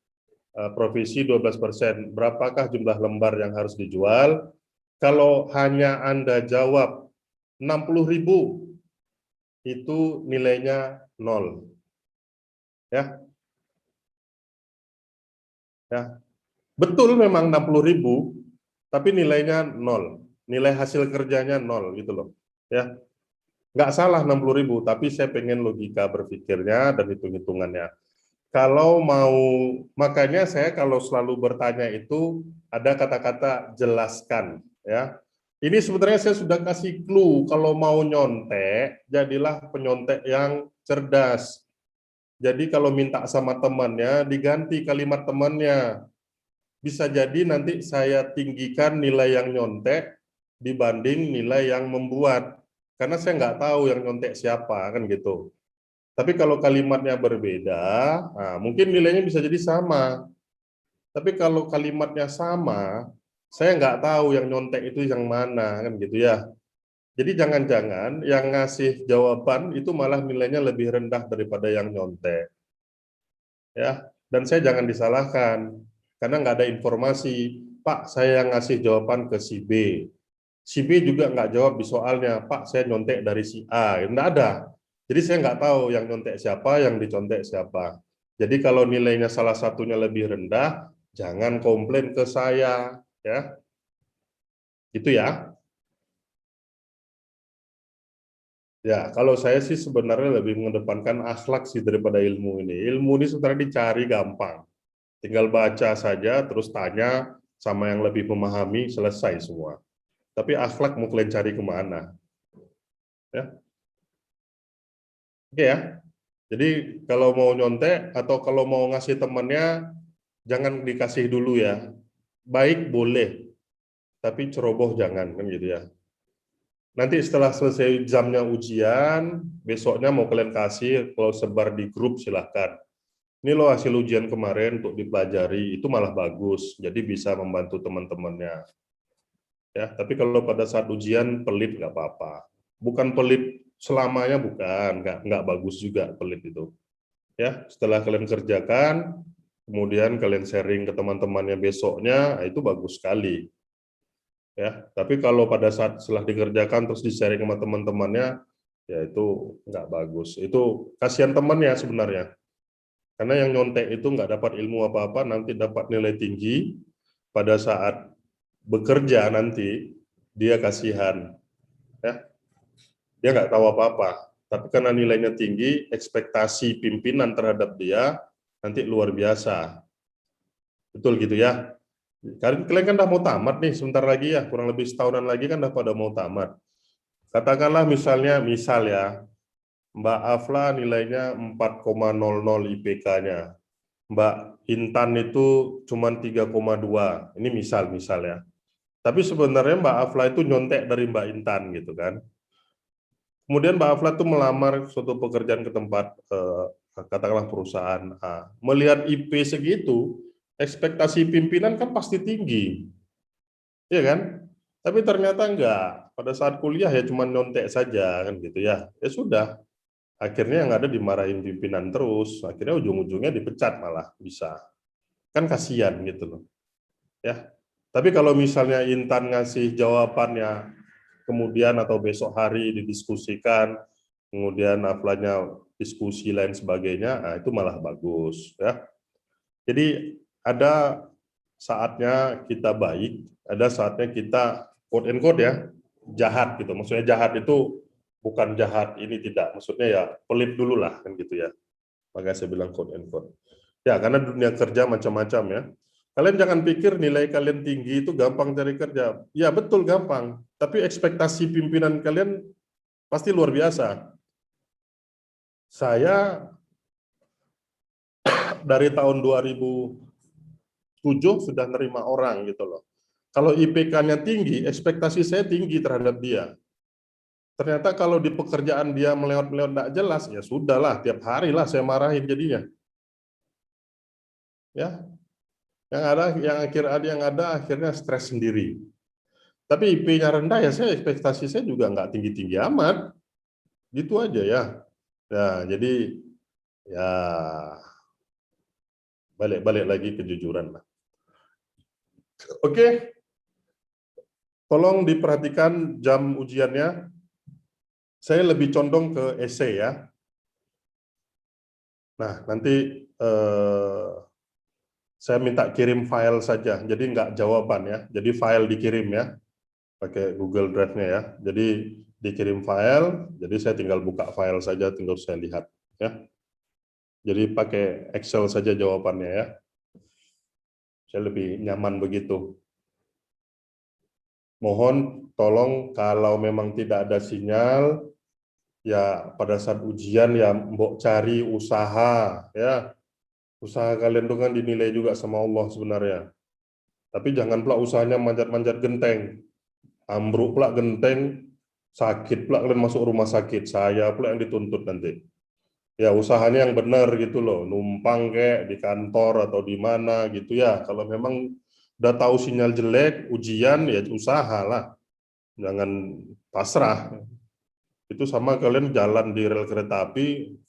provisi 12%. Berapakah jumlah lembar yang harus dijual? Kalau hanya Anda jawab 60.000, itu nilainya 0. Ya. Ya. Betul memang 60.000, tapi nilainya 0. Nilai hasil kerjanya 0 gitu loh. Ya. Nggak salah 60.000, tapi saya pengen logika berpikirnya dan hitung-hitungannya. Kalau mau, makanya saya kalau selalu bertanya itu ada kata-kata jelaskan. Ya. Ini sebenarnya saya sudah kasih clue, kalau mau nyontek, jadilah penyontek yang cerdas. Jadi kalau minta sama temannya, diganti kalimat temannya. Bisa jadi nanti saya tinggikan nilai yang nyontek dibanding nilai yang membuat. Karena saya nggak tahu yang nyontek siapa, kan gitu. Tapi kalau kalimatnya berbeda, nah, mungkin nilainya bisa jadi sama. Tapi kalau kalimatnya sama, saya nggak tahu yang nyontek itu yang mana, kan gitu ya. Jadi jangan-jangan yang ngasih jawaban itu malah nilainya lebih rendah daripada yang nyontek. Ya, dan saya jangan disalahkan karena nggak ada informasi. Pak, saya yang ngasih jawaban ke si B. Si B juga nggak jawab di soalnya. Pak, saya nyontek dari si A. Nggak ada. Jadi saya nggak tahu yang nyontek siapa, yang dicontek siapa. Jadi kalau nilainya salah satunya lebih rendah, jangan komplain ke saya, ya. Gitu ya. Ya, kalau saya sih sebenarnya lebih mengedepankan akhlak sih daripada ilmu ini. Ilmu ini sebenarnya dicari gampang. Tinggal baca saja, terus tanya sama yang lebih memahami, selesai semua. Tapi akhlak mau kalian cari kemana? Ya. Oke ya. Jadi kalau mau nyontek atau kalau mau ngasih temannya, jangan dikasih dulu ya. Baik boleh, tapi ceroboh jangan, kan gitu ya. Nanti setelah selesai jamnya ujian, besoknya mau kalian kasih, kalau sebar di grup silahkan. Ini loh hasil ujian kemarin untuk dipelajari, itu malah bagus, jadi bisa membantu teman-temannya. Ya, tapi kalau pada saat ujian pelit nggak apa-apa. Bukan pelit selamanya, bukan, nggak bagus juga pelit itu. Ya, setelah kalian kerjakan, kemudian kalian sharing ke teman-temannya besoknya, itu bagus sekali. Ya, tapi kalau pada saat setelah dikerjakan terus di-sharing sama teman-temannya, ya itu nggak bagus. Itu kasihan temannya sebenarnya. Karena yang nyontek itu nggak dapat ilmu apa-apa, nanti dapat nilai tinggi, pada saat bekerja nanti dia kasihan. Ya, dia nggak tahu apa-apa. Tapi karena nilainya tinggi, ekspektasi pimpinan terhadap dia nanti luar biasa. Betul gitu ya. Kalian kan udah mau tamat nih, sebentar lagi ya, kurang lebih setahunan lagi kan udah pada mau tamat. Katakanlah misal ya, Mbak Afla nilainya 4,00 IPK-nya. Mbak Intan itu cuma 3,2. Ini misal ya. Tapi sebenarnya Mbak Afla itu nyontek dari Mbak Intan gitu kan. Kemudian Mbak Afla itu melamar suatu pekerjaan ke tempat katakanlah perusahaan A. Melihat IP segitu, ekspektasi pimpinan kan pasti tinggi. Iya kan? Tapi ternyata enggak. Pada saat kuliah ya cuma nyontek saja kan gitu ya. Ya sudah. Akhirnya yang ada dimarahin pimpinan terus, akhirnya ujung-ujungnya dipecat malah bisa. Kan kasihan gitu loh. Ya. Tapi kalau misalnya Intan ngasih jawabannya kemudian atau besok hari didiskusikan, kemudian Aflanya diskusi lain sebagainya, nah itu malah bagus ya. Jadi ada saatnya kita baik, ada saatnya kita quote and quote ya, jahat gitu. Maksudnya jahat itu bukan jahat ini tidak, maksudnya ya pelit dulu lah kan gitu ya. Makanya saya bilang quote and quote. Ya, karena dunia kerja macam-macam ya. Kalian jangan pikir nilai kalian tinggi itu gampang cari kerja. Ya betul gampang, tapi ekspektasi pimpinan kalian pasti luar biasa. Saya dari tahun 2007 sudah nerima orang gitu loh. Kalau IPK-nya tinggi, ekspektasi saya tinggi terhadap dia. Ternyata kalau di pekerjaan dia melewat-melewat tidak jelas, ya sudahlah, tiap hari lah saya marahin jadinya. Ya, yang ada akhirnya stres sendiri. Tapi IP-nya rendah ya saya ekspektasi saya juga nggak tinggi-tinggi amat, gitu aja ya. Ya jadi ya balik lagi kejujuran lah. Oke, tolong diperhatikan jam ujiannya. Saya lebih condong ke esai ya. Nah, nanti saya minta kirim file saja, jadi nggak jawaban ya. Jadi file dikirim ya, pakai Google Drive-nya ya. Jadi dikirim file, jadi saya tinggal buka file saja, tinggal saya lihat ya. Jadi pakai Excel saja jawabannya ya. Saya lebih nyaman begitu. Mohon tolong kalau memang tidak ada sinyal, ya pada saat ujian ya mbok cari usaha ya. Usaha kalian itu kan dinilai juga sama Allah sebenarnya. Tapi jangan pula usahanya manjat-manjat genteng. Ambruk pula genteng, sakit pula kalian masuk rumah sakit. Saya pula yang dituntut nanti. Ya usahanya yang benar gitu loh. Numpang kayak di kantor atau di mana gitu ya. Kalau memang udah tahu sinyal jelek, ujian ya usahalah. Jangan pasrah. Itu sama kalian jalan di rel kereta api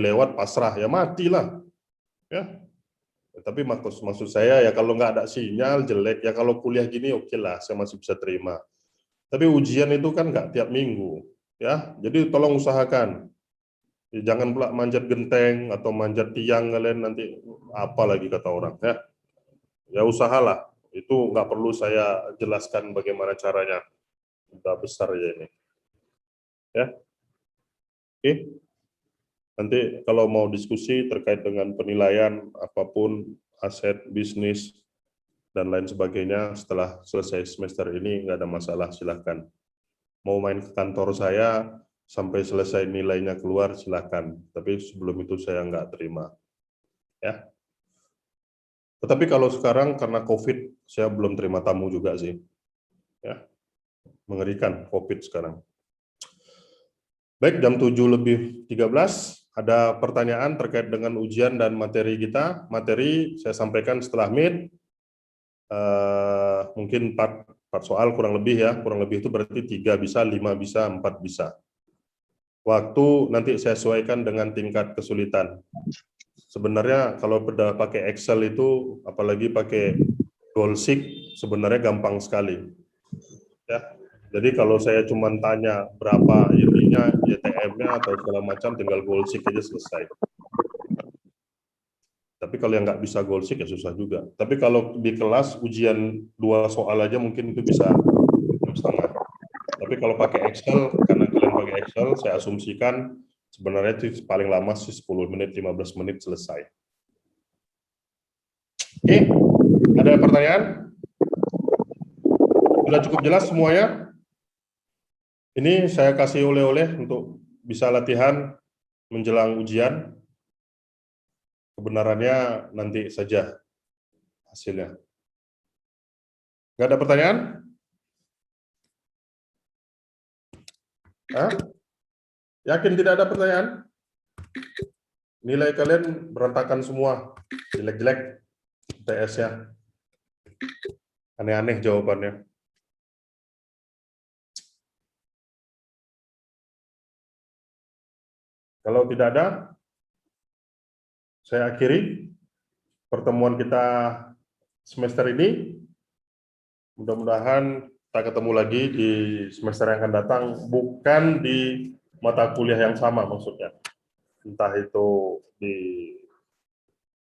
lewat pasrah, ya matilah. Ya. Tapi maksud saya ya kalau nggak ada sinyal jelek, ya kalau kuliah gini oke lah, saya masih bisa terima. Tapi ujian itu kan nggak tiap minggu. Ya, jadi tolong usahakan. Jangan pula manjat genteng atau manjat tiang kalian nanti apa lagi kata orang. Ya, ya usahalah. Itu nggak perlu saya jelaskan bagaimana caranya. Udah besar ya ini. Ya, oke. Nanti kalau mau diskusi terkait dengan penilaian apapun aset bisnis dan lain sebagainya setelah selesai semester ini nggak ada masalah, silahkan. Mau main ke kantor saya sampai selesai nilainya keluar silahkan. Tapi sebelum itu saya nggak terima. Ya. Tetapi kalau sekarang karena COVID saya belum terima tamu juga sih. Ya. Mengerikan COVID sekarang. Baik, jam 7:13, ada pertanyaan terkait dengan ujian dan materi kita. Materi saya sampaikan setelah meet, mungkin 4 soal kurang lebih ya, kurang lebih itu berarti 3 bisa, 5 bisa, 4 bisa. Waktu nanti saya sesuaikan dengan tingkat kesulitan. Sebenarnya kalau sudah pakai Excel itu, apalagi pakai Goalseek, sebenarnya gampang sekali. Ya. Jadi kalau saya cuma tanya berapa ininya, YTM-nya atau segala macam, tinggal Goalseek aja selesai. Tapi kalau yang nggak bisa Goalseek ya susah juga. Tapi kalau di kelas ujian 2 soal aja mungkin itu bisa 6,5. Tapi kalau pakai Excel, karena kalian pakai Excel, saya asumsikan sebenarnya itu paling lama sih 10 menit, 15 menit selesai. Oke, ada pertanyaan? Sudah cukup jelas semuanya? Ini saya kasih oleh-oleh untuk bisa latihan menjelang ujian. Kebenarannya nanti saja hasilnya. Nggak ada pertanyaan? Hah? Yakin tidak ada pertanyaan? Nilai kalian berantakan semua, jelek-jelek TS-nya. Aneh-aneh jawabannya. Kalau tidak ada, saya akhiri pertemuan kita semester ini. Mudah-mudahan kita ketemu lagi di semester yang akan datang, bukan di mata kuliah yang sama maksudnya. Entah itu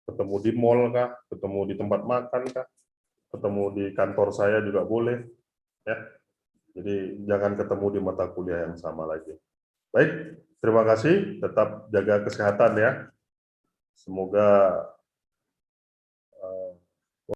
ketemu di mall kah, ketemu di tempat makan kah, ketemu di kantor saya juga boleh. Ya. Jadi jangan ketemu di mata kuliah yang sama lagi. Baik, terima kasih. Tetap jaga kesehatan ya. Semoga